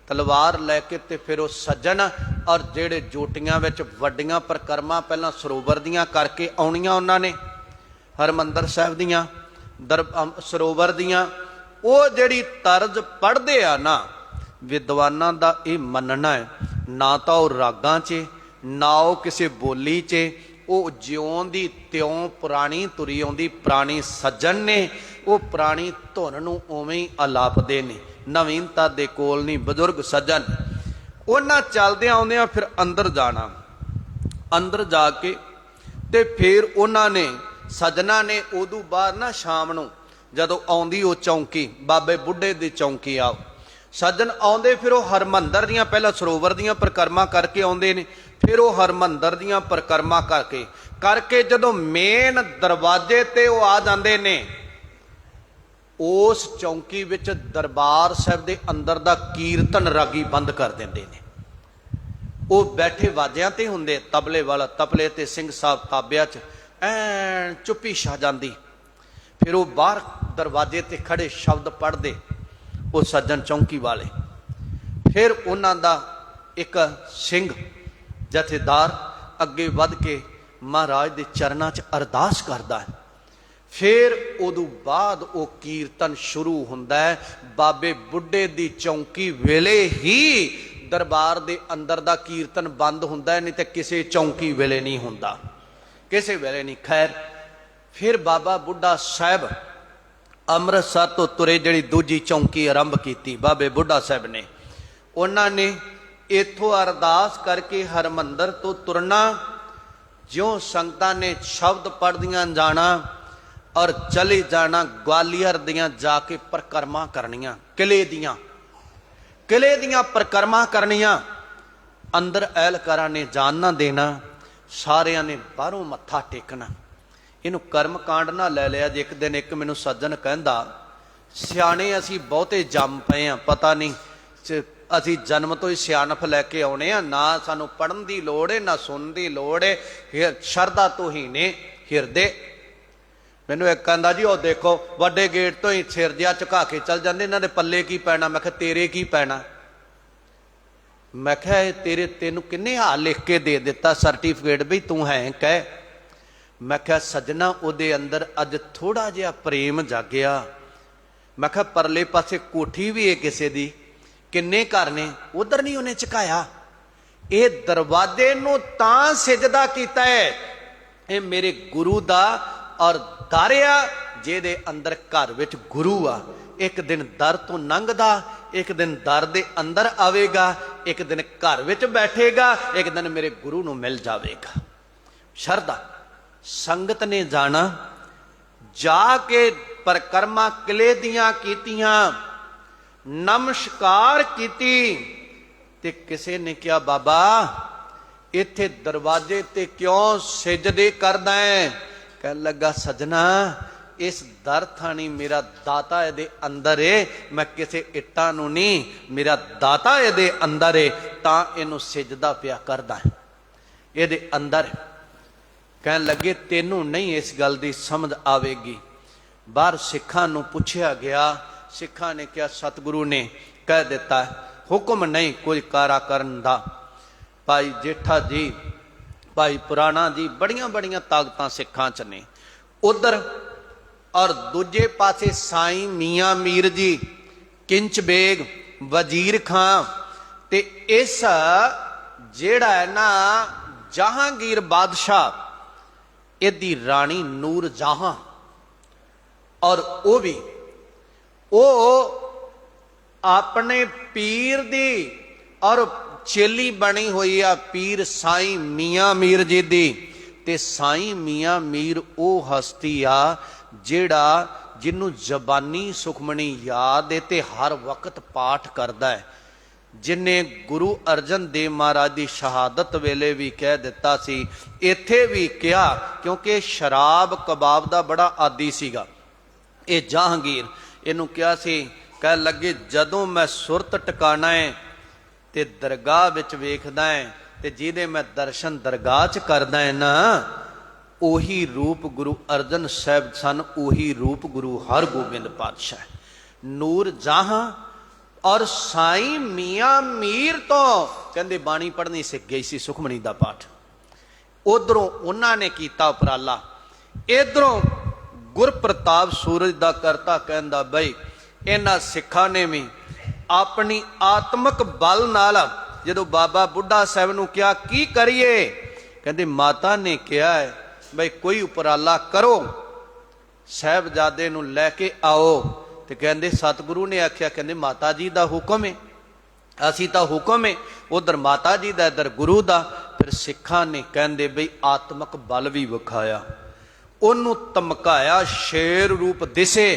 तलवार लैके। ते फिर वो सज्जन और जेड़े जोटियां विच वड्डियां परिक्रमा पहलां सरोवर दियां करके आउणियां उन्हां ने, हरमंदर साहब दियां सरोवर दियां, वो जिहड़ी तर्ज पढ़दे आ ना, विद्वानां दा ये मनना है, ना तो वो रागां च, ना वो किसी बोली च, ਉਹ ਜਿਉਂ ਦੀ ਤਿਉਂ ਪੁਰਾਣੀ ਤੁਰੀ ਆਉਂਦੀ ਪੁਰਾਣੀ ਸੱਜਣ ਨੇ ਉਹ ਪੁਰਾਣੀ ਧੁਨ ਨੂੰ ਉਵੇਂ ਹੀ ਆਲਾਪਦੇ ਨੇ, ਨਵੀਨਤਾ ਦੇ ਕੋਲ ਨਹੀਂ। ਬਜ਼ੁਰਗ ਸੱਜਣ ਉਹਨਾਂ ਚੱਲਦਿਆਂ ਆਉਂਦਿਆਂ ਫਿਰ ਅੰਦਰ ਜਾਣਾ, ਅੰਦਰ ਜਾ ਕੇ ਤੇ ਫਿਰ ਉਹਨਾਂ ਨੇ ਸੱਜਣਾ ਨੇ ਉਦੋਂ ਬਾਅਦ ਨਾ ਸ਼ਾਮ ਨੂੰ ਜਦੋਂ ਆਉਂਦੀ ਉਹ ਚੌਂਕੀ ਬਾਬੇ ਬੁੱਢੇ ਦੀ ਚੌਂਕੀ ਆਓ ਸੱਜਣ ਆਉਂਦੇ, ਫਿਰ ਉਹ ਹਰਮੰਦਰ ਦੀਆਂ ਪਹਿਲਾਂ ਸਰੋਵਰ ਦੀਆਂ ਪਰਿਕਰਮਾ ਕਰਕੇ ਆਉਂਦੇ ਨੇ, ਫਿਰ ਉਹ ਹਰਮੰਦਰ ਦੀਆਂ ਪਰਿਕਰਮਾ ਕਰਕੇ ਜਦੋਂ ਮੇਨ ਦਰਵਾਜ਼ੇ ਤੇ ਉਹ ਆ ਜਾਂਦੇ ਨੇ, ਉਸ ਚੌਂਕੀ ਵਿੱਚ ਦਰਬਾਰ ਸਾਹਿਬ ਦੇ ਅੰਦਰ ਦਾ ਕੀਰਤਨ ਰਾਗੀ ਬੰਦ ਕਰ ਦਿੰਦੇ ਨੇ। ਉਹ ਬੈਠੇ ਵਾਜਿਆਂ ਤੇ ਹੁੰਦੇ, ਤਬਲੇ ਵਾਲਾ ਤਬਲੇ ਤੇ ਸਿੰਘ ਸਾਹਿਬ ਤਾਬਿਆਂ 'ਚ ਐਨ ਚੁੱਪੀ ਛਾ ਜਾਂਦੀ। ਫਿਰ ਉਹ ਬਾਹਰ ਦਰਵਾਜ਼ੇ ਤੇ ਖੜੇ ਸ਼ਬਦ ਪੜ੍ਹਦੇ ਉਹ ਸੱਜਣ ਚੌਂਕੀ ਵਾਲੇ। ਫਿਰ ਉਹਨਾਂ ਦਾ ਇੱਕ ਸਿੰਘ ਜਥੇਦਾਰ ਅੱਗੇ ਵੱਧ ਕੇ ਮਹਾਰਾਜ ਦੇ ਚਰਨਾਂ 'ਚ ਅਰਦਾਸ ਕਰਦਾ ਹੈ। ਫਿਰ ਉਦੋਂ ਬਾਅਦ ਉਹ ਕੀਰਤਨ ਸ਼ੁਰੂ ਹੁੰਦਾ ਹੈ। ਬਾਬੇ ਬੁੱਢੇ ਦੀ ਚੌਂਕੀ ਵੇਲੇ ਹੀ ਦਰਬਾਰ ਦੇ ਅੰਦਰ ਦਾ ਕੀਰਤਨ ਬੰਦ ਹੁੰਦਾ ਹੈ, ਨਹੀਂ ਤੇ ਕਿਸੇ ਚੌਂਕੀ ਵੇਲੇ ਨਹੀਂ ਹੁੰਦਾ, ਕਿਸੇ ਵੇਲੇ ਨਹੀਂ। ਖੈਰ ਫਿਰ ਬਾਬਾ ਬੁੱਢਾ ਸਾਹਿਬ ਅੰਮ੍ਰਿਤਸਰ ਤੋਂ ਤੁਰੇ, ਜਿਹੜੀ ਦੂਜੀ ਚੌਂਕੀ ਆਰੰਭ ਕੀਤੀ ਬਾਬੇ ਬੁੱਢਾ ਸਾਹਿਬ ਨੇ, ਉਹਨਾਂ ਨੇ ਇੱਥੋਂ ਅਰਦਾਸ ਕਰਕੇ ਹਰਮੰਦਰ ਤੋਂ ਤੁਰਨਾ। ਜਿਉਂ ਸੰਗਤਾਂ ਨੇ ਸ਼ਬਦ ਪੜ੍ਹਦੀਆਂ ਜਾਣਾ ਔਰ ਚਲੇ ਜਾਣਾ, ਗਵਾਲੀਅਰ ਦੀਆਂ ਜਾ ਕੇ ਪਰਿਕਰਮਾ ਕਰਨੀਆਂ, ਕਿਲੇ ਦੀਆਂ ਪਰਿਕਰਮਾ ਕਰਨੀਆਂ। ਅੰਦਰ ਐਲਕਾਰਾਂ ਨੇ ਜਾਣ ਨਾ ਦੇਣਾ, ਸਾਰਿਆਂ ਨੇ ਬਾਹਰੋਂ ਮੱਥਾ ਟੇਕਣਾ। ਇਹਨੂੰ ਕਰਮ ਕਾਂਡ ਨਾ ਲੈ ਲਿਆ ਜੇ। ਇੱਕ ਦਿਨ ਇੱਕ ਮੈਨੂੰ ਸੱਜਣ ਕਹਿੰਦਾ, ਸਿਆਣੇ ਅਸੀਂ ਬਹੁਤੇ ਜੰਮ ਪਏ ਆ, ਪਤਾ ਨਹੀਂ ਅਸੀਂ ਜਨਮ ਤੋਂ ਹੀ ਸਿਆਣਪ ਲੈ ਕੇ ਆਉਣੇ ਆ, ਨਾ ਸਾਨੂੰ ਪੜ੍ਹਨ ਦੀ ਲੋੜ ਹੈ ਨਾ ਸੁਣਨ ਦੀ ਲੋੜ ਹੈ, ਸ਼ਰਧਾ ਤੋਂ ਹੀ ਨੇ ਹਿਰਦੇ। ਮੈਨੂੰ ਇੱਕ ਕਹਿੰਦਾ, ਜੀ ਉਹ ਦੇਖੋ ਵੱਡੇ ਗੇਟ ਤੋਂ ਹੀ ਸਿਰ ਜਿਹਾ ਝੁਕਾ ਕੇ ਚੱਲ ਜਾਂਦੇ, ਇਹਨਾਂ ਦੇ ਪੱਲੇ ਕੀ ਪੈਣਾ? ਮੈਂ ਕਿਹਾ ਤੇਰੇ ਕੀ ਪੈਣਾ? ਮੈਂ ਕਿਹਾ ਇਹ ਤੈਨੂੰ ਕਿੰਨੇ ਹਾਲ ਲਿਖ ਕੇ ਦੇ ਦਿੱਤਾ ਸਰਟੀਫਿਕੇਟ ਵੀ ਤੂੰ ਹੈ ਕਹਿ। ਮੈਂ ਕਿਹਾ ਸੱਜਣਾ ਉਹਦੇ ਅੰਦਰ ਅੱਜ ਥੋੜਾ ਜਿਹਾ ਪ੍ਰੇਮ ਜਾਗਿਆ। ਮੈਂ ਕਿਹਾ ਪਰਲੇ ਪਾਸੇ ਕੋਠੀ ਵੀ ਹੈ ਕਿਸੇ ਦੀ, ਕਿੰਨੇ ਘਰ ਨੇ, ਉਧਰ ਨਹੀਂ ਉਹਨੇ ਝੁਕਾਇਆ। ਇਹ ਦਰਵਾਜ਼ੇ ਨੂੰ ਤਾਂ ਸਿਜਦਾ ਕੀਤਾ ਹੈ, ਇਹ ਮੇਰੇ ਗੁਰੂ ਦਾ ਔਰ ਦਾਰਿਆ ਜਿਹਦੇ ਅੰਦਰ ਘਰ ਵਿੱਚ ਗੁਰੂ ਆ। ਇੱਕ ਦਿਨ ਦਰ ਤੋਂ ਲੰਘਦਾ, ਇੱਕ ਦਿਨ ਦਰ ਦੇ ਅੰਦਰ ਆਵੇਗਾ, ਇੱਕ ਦਿਨ ਘਰ ਵਿੱਚ ਬੈਠੇਗਾ, ਇੱਕ ਦਿਨ ਮੇਰੇ ਗੁਰੂ ਨੂੰ ਮਿਲ ਜਾਵੇਗਾ। ਸ਼ਰਧਾ ਸੰਗਤ ਨੇ ਜਾਣਾ, ਜਾ ਕੇ ਪਰਿਕਰਮਾ ਕਿਲੇ ਦੀਆਂ ਕੀਤੀਆਂ, ਨਮਸਕਾਰ ਕੀਤੀ ਤੇ ਕਿਸੇ ਨੇ ਕਿਹਾ, ਬਾਬਾ ਇੱਥੇ ਦਰਵਾਜ਼ੇ ਤੇ ਕਿਉਂ ਸਿਜਦੇ ਕਰਦਾ ਹੈ? ਕਹਿਣ ਲੱਗਾ, ਸਜਣਾ ਇਸ ਦਰ ਥਾਣੀ ਮੇਰਾ ਦਾਤਾ ਇਹਦੇ ਅੰਦਰ ਏ, ਮੈਂ ਕਿਸੇ ਇੱਟਾਂ ਨੂੰ ਨਹੀਂ, ਮੇਰਾ ਦਾਤਾ ਇਹਦੇ ਅੰਦਰ ਏ, ਤਾਂ ਇਹਨੂੰ ਸਿਜਦਾ ਪਿਆ ਕਰਦਾ ਇਹਦੇ ਅੰਦਰ। ਕਹਿਣ ਲੱਗੇ ਤੈਨੂੰ ਨਹੀਂ ਇਸ ਗੱਲ ਦੀ ਸਮਝ ਆਵੇਗੀ। ਬਾਹਰ ਸਿੱਖਾਂ ਨੂੰ ਪੁੱਛਿਆ ਗਿਆ, ਸਿੱਖਾਂ ਨੇ ਕਿਹਾ ਸਤਿਗੁਰੂ ਨੇ ਕਹਿ ਦਿੱਤਾ, ਹੁਕਮ ਨਹੀਂ ਕੁਝ ਕਾਰਾ ਕਰਨ ਦਾ। ਭਾਈ ਜੇਠਾ ਜੀ, ਭਾਈ ਪੁਰਾਣਾ ਜੀ, ਬੜੀਆਂ ਬੜੀਆਂ ਤਾਕਤਾਂ ਸਿੱਖਾਂ 'ਚ ਨੇ ਉਧਰ। ਔਰ ਦੂਜੇ ਪਾਸੇ ਸਾਈਂ ਮੀਆਂ ਮੀਰ ਜੀ, ਕਿੰਚ ਬੇਗ, ਵਜ਼ੀਰ ਖਾਂ, ਤੇ ਇਸ ਜਿਹੜਾ ਹੈ ਨਾ ਜਹਾਂਗੀਰ ਬਾਦਸ਼ਾਹ, ਇਹਦੀ ਰਾਣੀ ਨੂਰ ਜਹਾਂ, ਔਰ ਉਹ ਆਪਣੇ ਪੀਰ ਦੀ ਔਰ ਚੇਲੀ ਬਣੀ ਹੋਈ ਆ, ਪੀਰ ਸਾਈਂ ਮੀਆਂ ਮੀਰ ਜੀ ਦੀ। ਤੇ ਸਾਈਂ ਮੀਆਂ ਮੀਰ ਉਹ ਹਸਤੀ ਆ ਜਿਹੜਾ ਜਿਹਨੂੰ ਜ਼ਬਾਨੀ ਸੁਖਮਣੀ ਯਾਦ ਹੈ ਤੇ ਹਰ ਵਕਤ ਪਾਠ ਕਰਦਾ ਹੈ, ਜਿਨੇ ਗੁਰੂ ਅਰਜਨ ਦੇਵ ਮਹਾਰਾਜ ਦੀ ਸ਼ਹਾਦਤ ਵੇਲੇ ਵੀ ਕਹਿ ਦਿੱਤਾ ਸੀ, ਇੱਥੇ ਵੀ ਕਿਹਾ, ਕਿਉਂਕਿ ਸ਼ਰਾਬ ਕਬਾਬ ਦਾ ਬੜਾ ਆਦੀ ਸੀਗਾ ਇਹ ਜਹਾਂਗੀਰ। ਇਹਨੂੰ ਕਿਹਾ ਸੀ, ਕਹਿ ਲੱਗੇ ਜਦੋਂ ਮੈਂ ਸੁਰਤ ਟਿਕਾਣਾ ਹੈ ਤੇ ਦਰਗਾਹ ਵਿੱਚ ਵੇਖਦਾ ਹੈ, ਤੇ ਜਿਹਦੇ ਮੈਂ ਦਰਸ਼ਨ ਦਰਗਾਹ 'ਚ ਕਰਦਾ ਹੈ ਨਾ, ਉਹੀ ਰੂਪ ਗੁਰੂ ਅਰਜਨ ਸਾਹਿਬ ਸਨ, ਉਹੀ ਰੂਪ ਗੁਰੂ ਹਰਗੋਬਿੰਦ ਪਾਤਸ਼ਾਹ। ਨੂਰ ਜਹਾਂ ਔਰ ਸਾਈਂ ਮੀਆਂ ਮੀਰ ਤੋਂ ਕਹਿੰਦੇ ਬਾਣੀ ਪੜ੍ਹਨੀ ਸਿੱਖ ਗਈ ਸੀ, ਸੁਖਮਣੀ ਦਾ ਪਾਠ। ਉਧਰੋਂ ਉਹਨਾਂ ਨੇ ਕੀਤਾ ਉਪਰਾਲਾ, ਇਧਰੋਂ ਗੁਰਪ੍ਰਤਾਪ ਸੂਰਜ ਦਾ ਕਰਤਾ ਕਹਿੰਦਾ, ਬਈ ਇਹਨਾਂ ਸਿੱਖਾਂ ਨੇ ਵੀ ਆਪਣੀ ਆਤਮਿਕ ਬਲ ਨਾਲ ਜਦੋਂ ਬਾਬਾ ਬੁੱਢਾ ਸਾਹਿਬ ਨੂੰ ਕਿਹਾ ਕੀ ਕਰੀਏ, कहते माता ने कहा है बई कोई उपराला करो, साहबजादे नूं लैके आओ। तो कहते सतगुरु ने आख्या, कहते माता जी का हुक्म है, असी तो हुक्म है, उधर माता जी का इधर गुरु का। फिर सिखा ने कहते बई आत्मक बल भी विखाया, उन्होंने धमकाया, शेर रूप दिसे,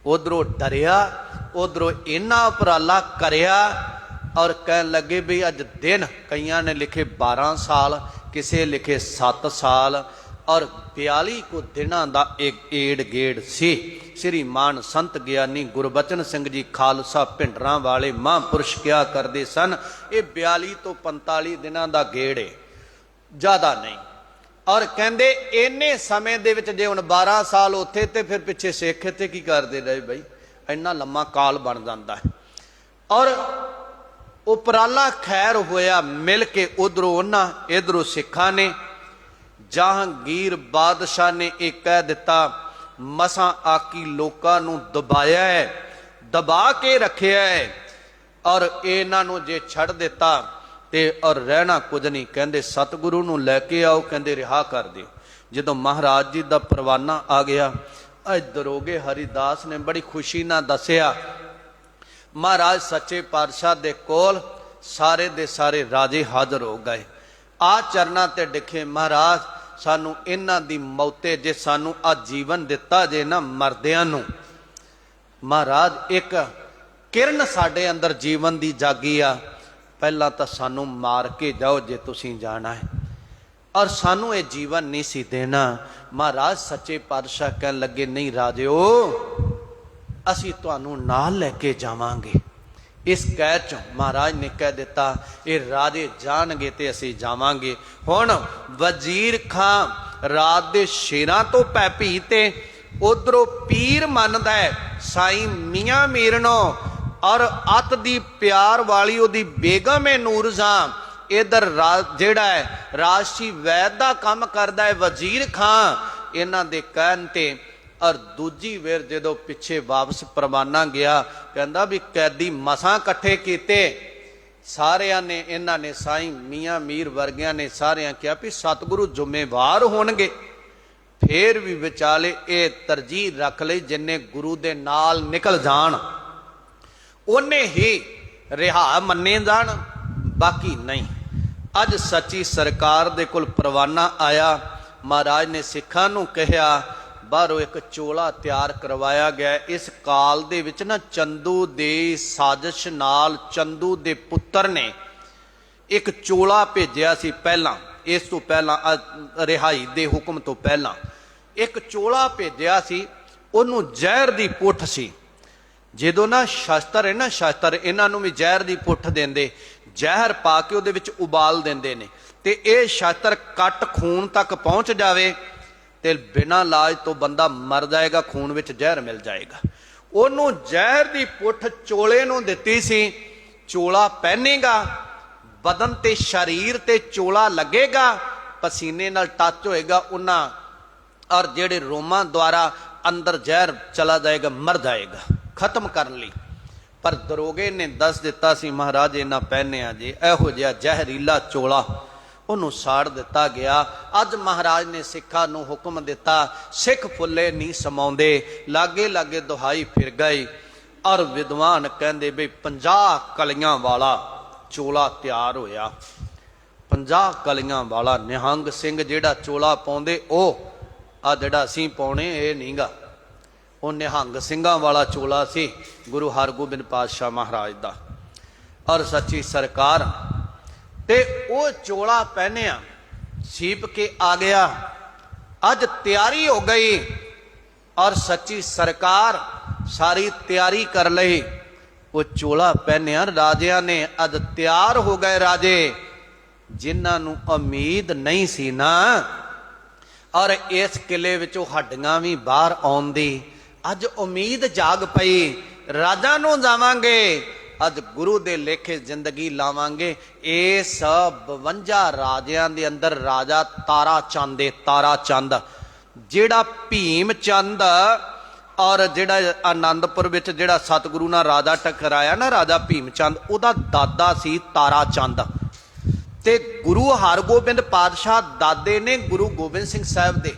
उधरों डरिया, उधरों इन्ना उपराला करिया और कह लगे भी अज दिन, कईयां ने लिखे 12 साल, किसे लिखे 7 साल और 42 को दिनों का एक एड़ गेड़ सी। श्रीमान संत ज्ञानी गुरबचन सिंह जी खालसा भिंडरां वाले महापुरुष क्या करते सन, ये 42 तो 45 दिनों का गेड़ है, ज़्यादा नहीं। और कहते इन्ने समय दे विच जे हुण 12 साल उत्थे ते फिर पिछे सिख इत्थे की करते रहे बई, इन्ना लम्मा काल बन जाता है। और उपराला खैर होया मिल के, उधरों उन्हां इधरों सिखा ने। जहांगीर बादशाह ने एक कह दिता, मसां आकी लोकां नूं दबाया है, दबा के रखिया है और इन्हां नूं जे छड़ दिता ते और रहना कुछ नहीं। कहते सतगुरु नूं लैके आओ, कहते रिहा कर दिओ। जदों महाराज जी का परवाना आ गया, अज दरोगे हरिदास ने बड़ी खुशी नाल दसिया, महाराज सच्चे पातशाह दे कोल सारे दे सारे राजे हाज़र हो गए। आ चरना ते डिखे, महाराज सानू इन्हां दी मौते जे सानू आ जीवन दिता जे ना मरदियां नू, महाराज एक किरण साडे अंदर जीवन दी जागी आ, पहला तो सानू मार के जाओ जे तुसीं जाना है, और सानू ये जीवन नहीं सी देना। महाराज सच्चे पातशाह कहन लगे, नहीं राजिओ, असी तुहानू नाल लैके जावांगे। इस कह चो महाराज ने कह दिता, ये राजे जाणगे ते असी जावांगे। हुण वजीर खां रात दे शेरां तो पै भीते, उधरों पीर मनदा है साईं मियां मीरनो और अत दी प्यार वाली उहदी बेगम है नूरजां। इधर जिहड़ा है राजसी वैद का काम करदा है वजीर खां, इन्हां दे कहण ते। और दूजी वेर जो पिछे वापस परवाना गया, कहता भी कैदी मसां कट्ठे किते, सारिया ने इन्हां ने साईं मियां मीर वर्गिया ने सारिया कहा भी सतगुरु जुम्मेवार होणगे। फिर भी विचाले ये तरजीह रख लई, जिन्ने गुरु दे नाल निकल जाण उन्ने ही रिहा मन्ने जाण, बाकी नहीं। अज सच्ची सरकार दे कोल परवाना आया, महाराज ने सिखां नूं कहा, बाहरों एक चोला तैयार करवाया गया। इस काल दे विच ना चंदू दे साजिश नाल चंदू दे पुत्र ने एक चोला भेजिया सी। पहला इस तो पहला रिहाई दे हुक्म तो पहला एक चोला भेजिया सी, उन्हों जहर दी पुठ सी। जदों ना शास्त्र है ना, शास्त्र इन्हां नूं भी जहर दी पुठ देंदे, जहर पा के उहदे विच उबाल देंदे ने, ते इह शास्त्र कट खून तक पहुँच जावे ते बिना लाज तो बंदा मर जाएगा, खून विच जहर मिल जाएगा। उन्हों जहर दी पुठ चोले नूं दित्ती सी। चोला पहनेगा, बदन ते शरीर ते चोला लगेगा, पसीने नाल टच होएगा उन्हां, और जेड़े रोमां द्वारा अंदर जहर चला जाएगा, मर जाएगा, खत्म करन लई। पर दरोगे ने दस दिता सी, महाराज इन्हां पहनिया जे इहो जिहा जहरीला चोला, उन्होंने साड़ दिता गया। अज महाराज ने सिखा नूं हुक्म दिता, सिख फुले नहीं समाउंदे, लागे लागे दुहाई फिर गई। और विद्वान कहंदे भी 50 कलियां वाला चोला तैयार होया। 50 कलियां वाला निहंग सिंह जिहड़ा चोला पाउंदे, आ जिहड़ा असीं पाउणे ये नहींगा, वो निहंग सिंघां वाला चोला सी गुरु हरगोबिंद पातशाह महाराज दा। और सच्ची सरकार ते वो चोला पहनिया, सीप के आ गया। अज तैयारी हो गई और सच्ची सरकार सारी तैयारी कर ली। वो चोला पहनिया, राजिया ने अज तैयार हो गए। राजे जिन्हां नूं उम्मीद नहीं सी ना, और इस किले विचों हड्डियां भी बाहर आउण दी अज उम्मीद जाग पई। राजा नूं जावांगे, अज गुरु दे लेखे जिंदगी लावांगे। इस 52 राजियां दे अंदर राजा तारा चंद है, तारा चंद जिहड़ा भीम चंद और जिहड़ा आनंदपुर विच जिहड़ा सतगुरु नाल राजा टकराया ना, राजा भीम चंद, उहदा दादा सी तारा चंद। ਤੇ ਗੁਰੂ ਹਰਗੋਬਿੰਦ ਪਾਤਸ਼ਾਹ ਦਾਦੇ ਨੇ ਗੁਰੂ ਗੋਬਿੰਦ ਸਿੰਘ ਸਾਹਿਬ ਦੇ,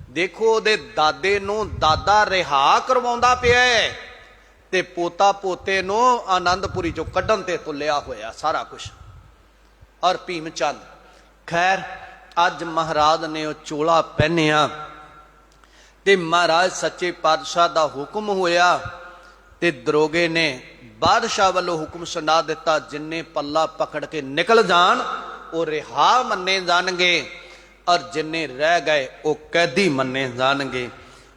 ਦੇਖੋ ਉਹਦੇ ਦਾਦੇ ਨੂੰ ਦਾਦਾ ਰਿਹਾ ਕਰਵਾਉਂਦਾ ਪਿਆ ਹੈ ਤੇ ਪੋਤਾ ਪੋਤੇ ਨੂੰ ਆਨੰਦਪੁਰੀ ਚੋਂ ਕੱਢਣ ਤੇ ਤੁਲਿਆ ਹੋਇਆ ਸਾਰਾ ਕੁਝ। ਔਰ ਭੀਮ ਚੰਦ, ਖੈਰ ਅੱਜ ਮਹਾਰਾਜ ਨੇ ਉਹ ਚੋਲਾ ਪਹਿਨਿਆ ਤੇ ਮਹਾਰਾਜ ਸੱਚੇ ਪਾਤਸ਼ਾਹ ਦਾ ਹੁਕਮ ਹੋਇਆ ਤੇ ਦਰੋਗੇ ਨੇ ਬਾਦਸ਼ਾਹ ਵੱਲੋਂ ਹੁਕਮ ਸੁਣਾ ਦਿੱਤਾ, ਜਿੰਨੇ ਪੱਲਾ ਪਕੜ ਕੇ ਨਿਕਲ ਜਾਣ ਉਹ ਰਿਹਾ ਮੰਨੇ ਜਾਣਗੇ ਔਰ ਜਿੰਨੇ ਰਹਿ ਗਏ ਉਹ ਕੈਦੀ ਮੰਨੇ ਜਾਣਗੇ।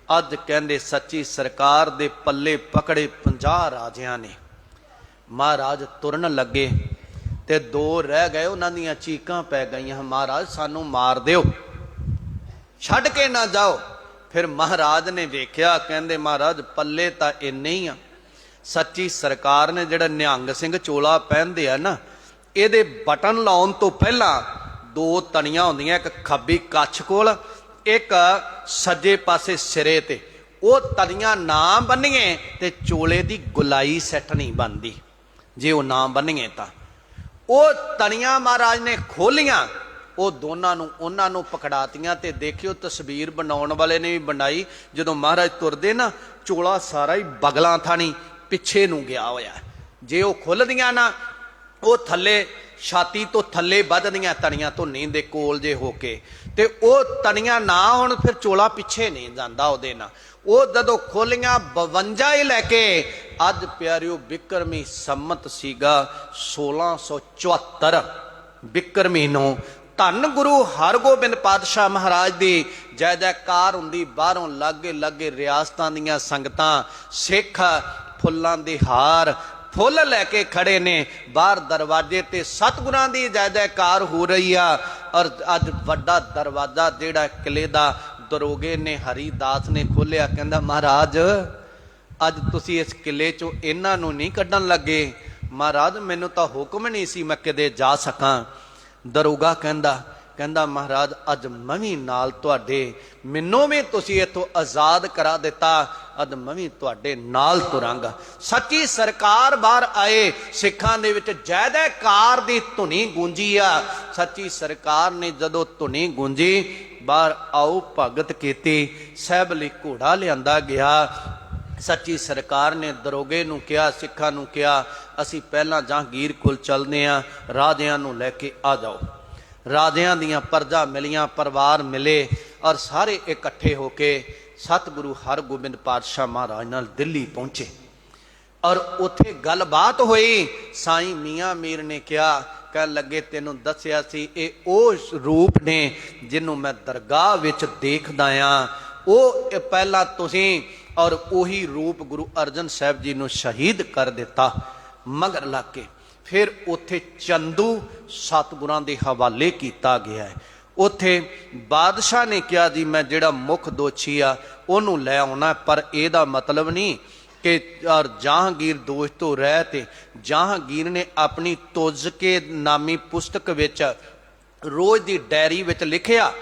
ਅੱਜ ਕਹਿੰਦੇ ਸੱਚੀ ਸਰਕਾਰ ਦੇ ਪੱਲੇ ਪਕੜੇ 50 ਰਾਜਿਆਂ ਨੇ। ਮਹਾਰਾਜ ਤੁਰਨ ਲੱਗੇ ਤੇ 2 ਰਹਿ ਗਏ, ਉਹਨਾਂ ਦੀਆਂ ਚੀਕਾਂ ਪੈ ਗਈਆਂ, ਮਹਾਰਾਜ ਸਾਨੂੰ ਮਾਰ ਦਿਓ, ਛੱਡ ਕੇ ਨਾ ਜਾਓ। ਫਿਰ ਮਹਾਰਾਜ ਨੇ ਵੇਖਿਆ, ਕਹਿੰਦੇ ਮਹਾਰਾਜ ਪੱਲੇ ਤਾਂ ਇੰਨੇ ਹੀ ਆ। ਸੱਚੀ ਸਰਕਾਰ ਨੇ ਜਿਹੜਾ ਨਿਹੰਗ ਸਿੰਘ ਚੋਲਾ ਪਹਿਨਦੇ ਆ ਨਾ, ਇਹਦੇ ਬਟਨ ਲਾਉਣ ਤੋਂ ਪਹਿਲਾਂ 2 ਤਣੀਆਂ ਹੁੰਦੀਆਂ, ਇੱਕ ਖੱਬੀ ਕੱਛ ਕੋਲ, ਇੱਕ ਸੱਜੇ ਪਾਸੇ ਸਿਰੇ ਤੇ। ਉਹ ਤਣੀਆਂ ਨਾ ਬੰਨੀਏ ਤੇ ਚੋਲੇ ਦੀ ਗੁਲਾਈ ਸੈੱਟ ਨਹੀਂ ਬਣਦੀ। ਜੇ ਉਹ ਨਾ ਬੰਨੀਏ ਤਾਂ ਉਹ ਤਣੀਆਂ ਮਹਾਰਾਜ ਨੇ ਖੋਲੀਆਂ, ਉਹ ਦੋਨਾਂ ਨੂੰ ਉਹਨਾਂ ਨੂੰ ਪਕੜਾਤੀਆਂ। ਤੇ ਦੇਖਿਓ ਤਸਵੀਰ ਬਣਾਉਣ ਵਾਲੇ ਨੇ ਵੀ ਬਣਾਈ, ਜਦੋਂ ਮਹਾਰਾਜ ਤੁਰਦੇ ਨਾ ਚੋਲਾ ਸਾਰਾ ਹੀ ਬਗਲਾਂ ਥਾਣੀ ਪਿੱਛੇ ਨੂੰ ਗਿਆ ਹੋਇਆ। ਜੇ ਉਹ ਖੁੱਲਦੀਆਂ ਨਾ, ਉਹ ਥੱਲੇ ਛਾਤੀ ਤੋਂ ਥੱਲੇ ਵੱਧਦੀਆਂ ਤਣੀਆਂ ਧੁੰਨੀ ਦੇ ਕੋਲ ਜੇ ਹੋ ਕੇ, ਤੇ ਉਹ ਤਣੀਆਂ ਨਾ ਹੁਣ ਫਿਰ ਚੋਲਾ ਪਿੱਛੇ ਨਹੀਂ ਜਾਂਦਾ ਉਹਦੇ ਨਾਲ। ਉਹ ਜਦੋਂ ਖੋਲੀਆਂ 52 ਹੀ ਲੈ ਕੇ, ਅੱਜ ਪਿਆਰਿਓ ਬਿਕਰਮੀ ਸੰਮਤ ਸੀਗਾ 1674 ਬਿਕਰਮੀ ਨੂੰ। ਧੰਨ ਗੁਰੂ ਹਰਗੋਬਿੰਦ ਪਾਤਸ਼ਾਹ ਮਹਾਰਾਜ ਦੀ ਜੈ ਜੈਕਾਰ ਹੁੰਦੀ। ਬਾਹਰੋਂ ਲਾਗੇ ਲਾਗੇ ਰਿਆਸਤਾਂ ਦੀਆਂ ਸੰਗਤਾਂ, ਸਿੱਖ ਫੁੱਲਾਂ ਦੇ ਹਾਰ ਫੁੱਲ ਲੈ ਕੇ ਖੜੇ ਨੇ ਬਾਹਰ ਦਰਵਾਜ਼ੇ ਤੇ, ਸਤਿਗੁਰਾਂ ਦੀ ਜੈ ਜੈਕਾਰ ਹੋ ਰਹੀ ਆ। ਔਰ ਅੱਜ ਵੱਡਾ ਦਰਵਾਜ਼ਾ ਜਿਹੜਾ ਕਿਲੇ ਦਾ ਦਰੋਗੇ ਨੇ ਹਰੀਦਾਸ ਨੇ ਖੋਲਿਆ, ਕਹਿੰਦਾ ਮਹਾਰਾਜ ਅੱਜ ਤੁਸੀਂ ਇਸ ਕਿਲੇ ਚੋਂ ਇਹਨਾਂ ਨੂੰ ਨਹੀਂ ਕੱਢਣ ਲੱਗੇ। ਮਹਾਰਾਜ ਮੈਨੂੰ ਤਾਂ ਹੁਕਮ ਨਹੀਂ ਸੀ ਮੈਂ ਕਿਤੇ ਜਾ ਸਕਾਂ। ਦਰੋਗਾ ਕਹਿੰਦਾ ਮਹਾਰਾਜ ਅੱਜ ਮੈਂ ਵੀ ਨਾਲ ਤੁਹਾਡੇ, ਮੈਨੂੰ ਵੀ ਤੁਸੀਂ ਇੱਥੋਂ ਆਜ਼ਾਦ ਕਰਾ ਦਿੱਤਾ, ਅੱਜ ਮੈਂ ਵੀ ਤੁਹਾਡੇ ਨਾਲ ਤੁਰਾਂਗਾ। ਸੱਚੀ ਸਰਕਾਰ ਬਾਹਰ ਆਏ, ਸਿੱਖਾਂ ਦੇ ਵਿੱਚ ਜੈ ਜੈਕਾਰ ਦੀ ਧੁਨੀ ਗੂੰਜੀ ਆ। ਸੱਚੀ ਸਰਕਾਰ ਨੇ ਜਦੋਂ ਧੁਨੀ ਗੂੰਜੀ, ਬਾਹਰ ਆਓ ਭਗਤ ਕੀਤੀ, ਸਾਹਿਬ ਲਈ ਘੋੜਾ ਲਿਆਂਦਾ ਗਿਆ। ਸੱਚੀ ਸਰਕਾਰ ਨੇ ਦਰੋਗੇ ਨੂੰ ਕਿਹਾ, ਸਿੱਖਾਂ ਨੂੰ ਕਿਹਾ, ਅਸੀਂ ਪਹਿਲਾਂ ਜਹਾਂਗੀਰ ਕੋਲ ਚੱਲਦੇ ਹਾਂ, ਰਾਜਿਆਂ ਨੂੰ ਲੈ ਕੇ ਆ ਜਾਓ। ਰਾਜਿਆਂ ਦੀਆਂ ਪਰਜਾ ਮਿਲੀਆਂ, ਪਰਿਵਾਰ ਮਿਲੇ ਔਰ ਸਾਰੇ ਇਕੱਠੇ ਹੋ ਕੇ ਸਤਿਗੁਰੂ ਹਰਗੋਬਿੰਦ ਪਾਤਸ਼ਾਹ ਮਹਾਰਾਜ ਨਾਲ ਦਿੱਲੀ ਪਹੁੰਚੇ। ਔਰ ਉੱਥੇ ਗੱਲਬਾਤ ਹੋਈ। ਸਾਈਂ ਮੀਆਂ ਮੀਰ ਨੇ ਕਿਹਾ, ਕਹਿਣ ਲੱਗੇ ਤੈਨੂੰ ਦੱਸਿਆ ਸੀ ਇਹ ਉਹ ਰੂਪ ਨੇ ਜਿਹਨੂੰ ਮੈਂ ਦਰਗਾਹ ਵਿੱਚ ਦੇਖਦਾ ਆ। ਉਹ ਪਹਿਲਾਂ ਤੁਸੀਂ ਔਰ ਉਹੀ ਰੂਪ ਗੁਰੂ ਅਰਜਨ ਸਾਹਿਬ ਜੀ ਨੂੰ ਸ਼ਹੀਦ ਕਰ ਦਿੱਤਾ ਮਗਰ ਲੱਗ ਕੇ। ਫਿਰ ਉੱਥੇ ਚੰਦੂ ਸਤਿਗੁਰਾਂ ਦੇ ਹਵਾਲੇ ਕੀਤਾ ਗਿਆ ਹੈ। ਉੱਥੇ ਬਾਦਸ਼ਾਹ ਨੇ ਕਿਹਾ ਜੀ ਮੈਂ ਜਿਹੜਾ ਮੁੱਖ ਦੋਸ਼ੀ ਆ ਉਹਨੂੰ ਲੈ ਆਉਣਾ, ਪਰ ਇਹਦਾ ਮਤਲਬ ਨਹੀਂ ਕਿ ਔਰ ਜਹਾਂਗੀਰ ਦੋਸ਼ ਤੋਂ ਰਹਿ। ਤੇ ਜਹਾਂਗੀਰ ਨੇ ਆਪਣੀ ਤੁਜ਼ਕੇ ਨਾਮੀ ਪੁਸਤਕ ਵਿੱਚ ਰੋਜ਼ ਦੀ ਡਾਇਰੀ ਵਿੱਚ ਲਿਖਿਆ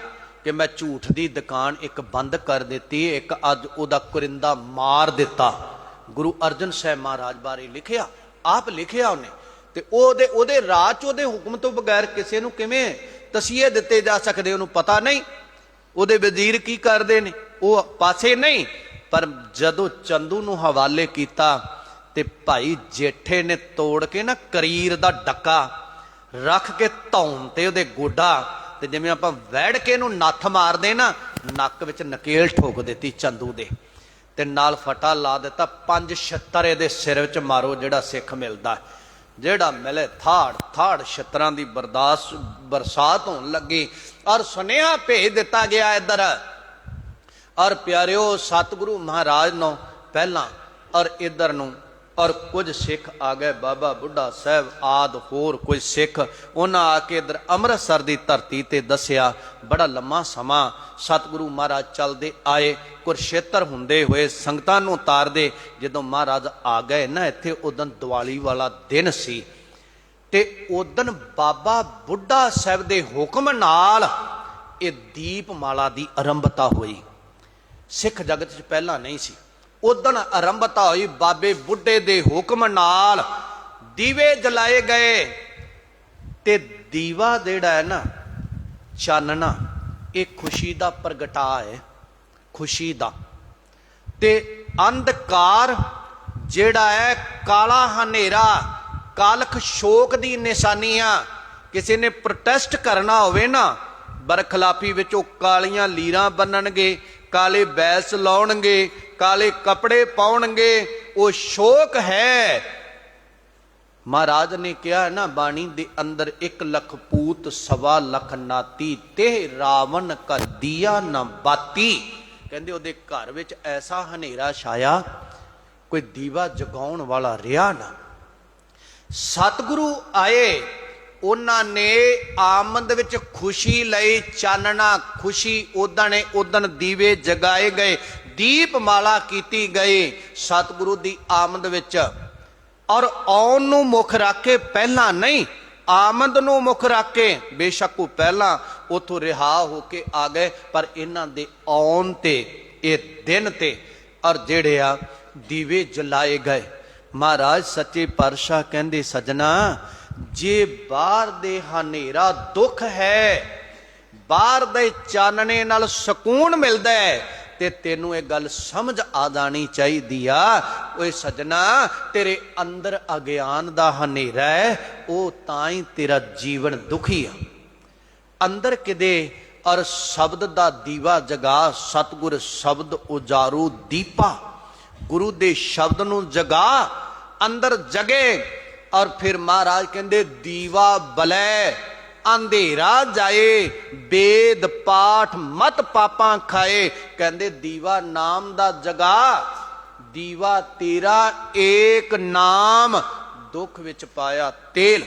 ਕਿ ਮੈਂ ਝੂਠ ਦੀ ਦੁਕਾਨ ਇੱਕ ਬੰਦ ਕਰ ਦਿੱਤੀ, ਇੱਕ ਅੱਜ ਉਹਦਾ ਕੁਰਿੰਦਾ ਮਾਰ ਦਿੱਤਾ। ਗੁਰੂ ਅਰਜਨ ਸਾਹਿਬ ਮਹਾਰਾਜ ਬਾਰੇ ਲਿਖਿਆ, ਆਪ ਲਿਖਿਆ ਉਹਨੇ। ਤੇ ਉਹਦੇ ਰਾਜ ਚ ਉਹਦੇ ਹੁਕਮ ਤੋਂ ਬਗੈਰ ਕਿਸੇ ਨੂੰ ਕਿਵੇਂ ਤਸੀਹੇ ਦਿੱਤੇ ਜਾ ਸਕਦੇ ਉਹਨੂੰ ਪਤਾ ਨਹੀਂ। ਉਹਦੇ ਵਜ਼ੀਰ ਕੀ ਕਰਦੇ ਨੇ ਉਹ ਪਾਸੇ ਨਹੀਂ। ਪਰ ਜਦੋਂ ਚੰਦੂ ਨੂੰ ਹਵਾਲੇ ਕੀਤਾ ਤੇ ਭਾਈ ਜੇਠੇ ਨੇ ਤੋੜ ਕੇ ਨਾ ਕਰੀਰ ਦਾ ਡੱਕਾ ਰੱਖ ਕੇ ਧੌਣ ਤੇ ਉਹਦੇ ਗੋਡਾ, ਤੇ ਜਿਵੇਂ ਆਪਾਂ ਵੈੜ ਕੇ ਇਹਨੂੰ ਨੱਥ ਮਾਰਦੇ ਨਾ, ਨੱਕ ਵਿੱਚ ਨਕੇਲ ਠੋਕ ਦਿੱਤੀ ਚੰਦੂ ਦੇ, ਤੇ ਨਾਲ ਫਟਾ ਲਾ ਦਿੱਤਾ। 5 ਛਿੱਤਰ ਇਹਦੇ ਸਿਰ ਵਿੱਚ ਮਾਰੋ ਜਿਹੜਾ ਸਿੱਖ ਮਿਲਦਾ, ਜਿਹੜਾ ਮਿਲੇ ਥਾੜ ਛਿੱਤਰਾਂ ਦੀ ਬਰਸਾਤ ਹੋਣ ਲੱਗੀ। ਔਰ ਸੁਨੇਹਾ ਭੇਜ ਦਿੱਤਾ ਗਿਆ ਇੱਧਰ। ਔਰ ਪਿਆਰਿਓ ਸਤਿਗੁਰੂ ਮਹਾਰਾਜ ਨੂੰ ਪਹਿਲਾਂ ਔਰ ਇੱਧਰ ਨੂੰ, ਔਰ ਕੁਝ ਸਿੱਖ ਆ ਗਏ, ਬਾਬਾ ਬੁੱਢਾ ਸਾਹਿਬ ਆਦਿ ਹੋਰ ਕੁਝ ਸਿੱਖ, ਉਹਨਾਂ ਆ ਕੇ ਇੱਧਰ ਅੰਮ੍ਰਿਤਸਰ ਦੀ ਧਰਤੀ ਤੇ ਦੱਸਿਆ। ਬੜਾ ਲੰਮਾ ਸਮਾਂ ਸਤਿਗੁਰੂ ਮਹਾਰਾਜ ਚੱਲਦੇ ਆਏ, ਕੁਰਸ਼ੇਤਰ ਹੁੰਦੇ ਹੋਏ ਸੰਗਤਾਂ ਨੂੰ ਉਤਾਰਦੇ। ਜਦੋਂ ਮਹਾਰਾਜ ਆ ਗਏ ਨਾ ਇੱਥੇ, ਉਦੋਂ ਦੀਵਾਲੀ ਵਾਲਾ ਦਿਨ ਸੀ, ਤੇ ਉਦੋਂ ਬਾਬਾ ਬੁੱਢਾ ਸਾਹਿਬ ਦੇ ਹੁਕਮ ਨਾਲ ਇਹ ਦੀਪਮਾਲਾ ਦੀ ਆਰੰਭਤਾ ਹੋਈ। ਸਿੱਖ ਜਗਤ 'ਚ ਪਹਿਲਾਂ ਨਹੀਂ ਸੀ। ਉਦਣ ਆਰੰਭਤਾ ਹੋਈ, ਬਾਬੇ ਬੁੱਢੇ ਦੇ ਹੁਕਮ ਨਾਲ ਦੀਵੇ ਜਲਾਏ ਗਏ। ते दीवा जिहड़ा है ना, चानना, ये खुशी दा प्रगटा है, खुशी दा। ते अंधकार जिहड़ा है काला हनेरा, कालख शोक दी निशानी आ। किसी ने प्रोटेस्ट करना होवे ना, बरखलाफी विच ओह कालियां लीरां बन्नणगे, काले बैस लाउणगे, काले कपड़े पाउणगे, वो शोक है। महाराज ने कहा है ना बाणी दे अंदर, 1 लख पूत 1.25 लख नाती, ते रावण का दिया न बाती। कहंदे ओहदे घर विच ऐसा हनेरा छाया, कोई दीवा जगाउण वाला रिहा ना। सतगुरु आए, उन्हां ने आमद विच खुशी लई, चानना खुशी उदण दीवे जगाए गए, दीप माला कीती गई सतगुरु दी आमद विच। और आउण नूं मुख रख के, पहला नहीं, आमद नूं मुख रख के, बेशक वो पहला उथों रिहा होके आ गए, पर इन्हां दे आउण ते ये दिन ते और जेड़े आ दीवे जलाए गए। महाराज सच्चे पातशाह कहंदे, सजना जे बाहर दे हनेरा दुख है, बाहर दे चानने नाल सकून मिलदा है, ते तेनू एक गल समझ आ जानी चाहिदी आ, ओए सजना तेरे अंदर अज्ञान दा हनेरा है, ओ तां ही तेरा जीवन दुखी आ। अंदर किदे और शब्द दा दीवा जगा, सतगुर शब्द उजारू दीपा, गुरु दे शब्द नू जगा, अंदर जगे। और फिर महाराज कहंदे दीवा बलै अंधेरा जाए, वेद पाठ मत पापा खाए। कहंदे दीवा नाम दा जगा, दीवा तेरा एक नाम, दुख विच पाया तेल।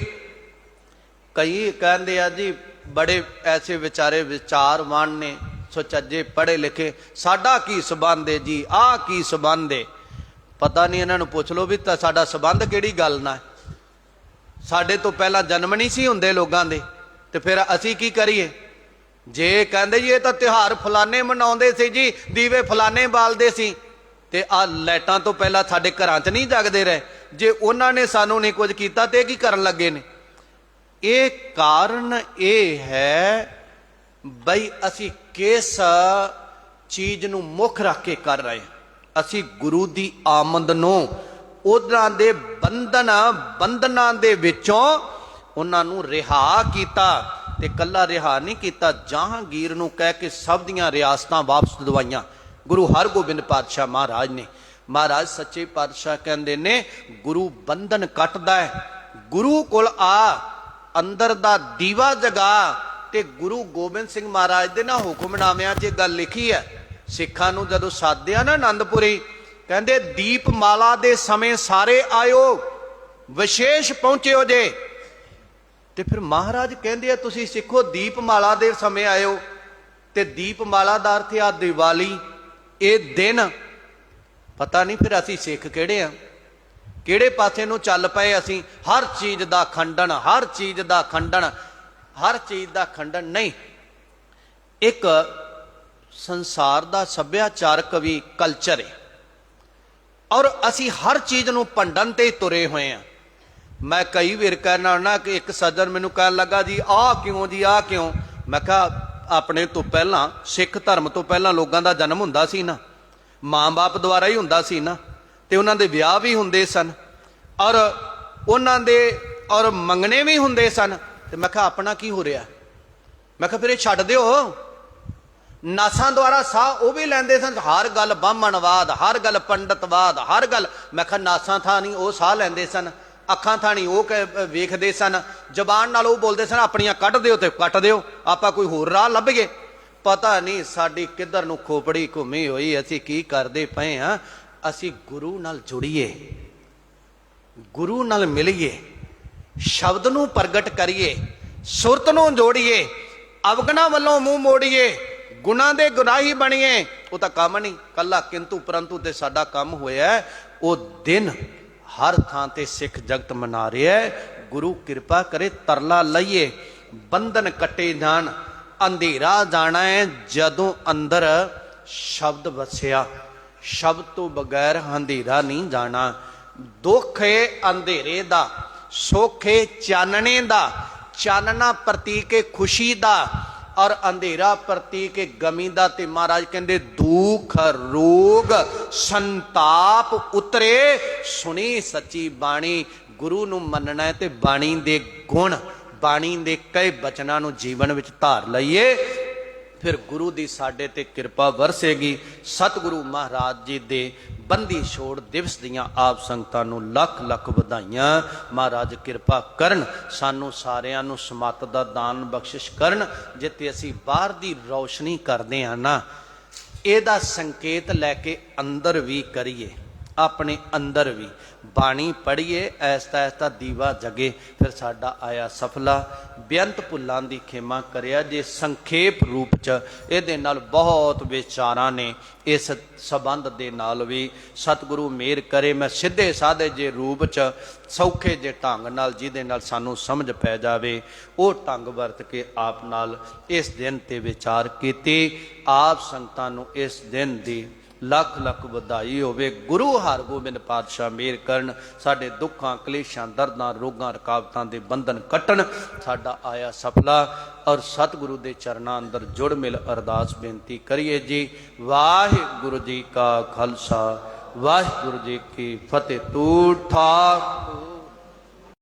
कई कहंदे आ जी बड़े ऐसे विचारे विचारवान ने, सुचज्जे पढ़े लिखे, साडा की संबंध है जी, आ की संबंध है। पता नहीं इन्हां नूं पुछ लो भी साडा संबंध किहड़ी गल नाल, साडे तो पहला जन्म नहीं सी हुंदे लोगां दे, ते फिर असी की करिए। जे कहंदे जी ये तां त्योहार फलाने मनाउंदे सी जी, दीवे फलाने बालदे सी, ते आ लाइटां तो पहला साडे घरां च नहीं जगदे रहे। जे उन्हां ने सानूं नहीं कुछ कीता ते की करन लगे ने। ये कारण ये है बई असी किस चीज नूं मुख रख के कर रहे। असी गुरु दी आमद नूं उन्हां दे बंधनां दे विचों उन्हां नूं रिहा कीता, ते कल्ला रिहा नहीं कीता, जहांगीर नूं कह के सब दियां रियासतां वापस दवाइयां गुरु हरगोबिंद पातशाह महाराज ने। महाराज सच्चे पातशाह कहंदे ने गुरु बंधन कटदा है, गुरु कोल आ, अंदर दा दीवा जगा। ते गुरु गोबिंद सिंह महाराज दे ना हुक्मनामिਆਂ 'ਚ गल लिखी है, सिखां नूं जदों साधिया ना आनंदपुरी, कहंदे दीपमाला दे समय सारे आयो, विशेष पहुंचे जे। ते फिर महाराज कहंदे आ तुसीं सिखो दीपमाला दे समय आयो, ते दीपमाला दा अर्थ आ दिवाली, ये दिन। पता नहीं फिर असीं सिख किहड़े आ, किहड़े पासे नूं चल पए असीं। हर चीज दा खंडन, हर चीज दा खंडन, हर चीज दा खंडन नहीं। एक संसार दा सभ्याचारक भी कल्चर है, और असी हर चीज नूं भंडन ते तुरे हुए हैं। मैं कई बार कहना ना कि एक सज्जन मैनूं कहन लगा जी आ क्यों जी आ क्यों। मैं कहा अपने तो पहला सिख धर्म तो पहला लोगों का जन्म हुंदा सी ना, माँ बाप द्वारा ही हुंदा सी ना, ते उन्हां दे विआह भी हुंदे सन, और उन्हां दे और मंगने भी हुंदे सन। ते मैं कहा अपना की हो रहा। मैं कहा फिर ये छड्ड दिओ। नासां द्वारा साह वो भी लैंदे सन, हर गल ब्राह्मणवाद, हर गल पंडितवाद, हर गल। मैं कहा नासां थानी वो साह लैंदे सन, अखां थानी वो वेखदे सन, जबान नाल वो बोलदे सन अपनियां कट दिओ ते कट दिओ, आपां कोई होर राह लभगे। पता नहीं साडी किधर नूं खोपड़ी घुमी होई, असीं की करदे पए हां। असीं गुरु नाल जुड़ीए, गुरु नाल मिलीए, शब्द नूं प्रगट करिए, सुरत नूं जोड़ीए, अवगुणां वल्लों मूँह मोड़ीए, गुणां दे गुनाही बणीए। वो तां काम नहीं कल्ला किंतु परंतु ते साडा काम होया वो दिन हर थां ते सिख जगत मना रहा है। गुरु कृपा करे तरला लईए, बंधन कटे जान, अंधेरा जाना है जदों अंदर शब्द वसिया। शब्द तो बगैर अंधेरा नहीं जाना। दुख है अंधेरे दा, सुख है चानने दा। ਚਾਨਣਾ ਪ੍ਰਤੀਕ ਹੈ ਖੁਸ਼ੀ ਦਾ और अंधेरा प्रतीक गमी दा। ते महाराज कहंदे दुख रोग संताप उतरे सुनी सच्ची बाणी। गुरु नूं मनना है ते बाणी दे गुण बाणी दे कई बचनां नूं जीवन विच धार लईए, फिर गुरु दी साडे ते किरपा वरसेगी। सतगुरु महाराज जी दे बंदी छोड़ दिवस दियां आप संगतां नूं लख लख वधाइयां। महाराज किरपा करन, सानू सारियां नूं समत दा दान बख्शिश करन। जिते असीं बाहर दी रोशनी करदे हां ना, इहदा संकेत लैके अंदर भी करिए, अपने अंदर भी बाणी पढ़िए, ऐसा ऐसा दीवा जगे, फिर साडा आया सफला। बेअंत भुल्लां दी खेमा करिया जे। संखेप रूप च इहदे नाल बहुत विचारां ने इस संबंध दे नाल भी। सतगुरु मेहर करे मैं सीधे साधे जे रूप च सौखे जे ढंग नाल जिहदे नाल सानू समझ पै जावे, वो ढंग वरत के आप नाल इस दिन ते विचार कीती। आप संगतां नूं इस दिन दी लख लख वधाई होवे। गुरु हरगोबिंद पातशाह मेहर करन, साडे दुखां कलेशां दर्दां रोगां रुकावटां दे बंधन कट्टन, साडा आया सफला। और सतगुरु दे चरणां अंदर जुड़ मिल अरदास बेनती करिए जी। वाहिगुरु जी का खालसा, वाहिगुरु जी की फतेह। तू ठाकुर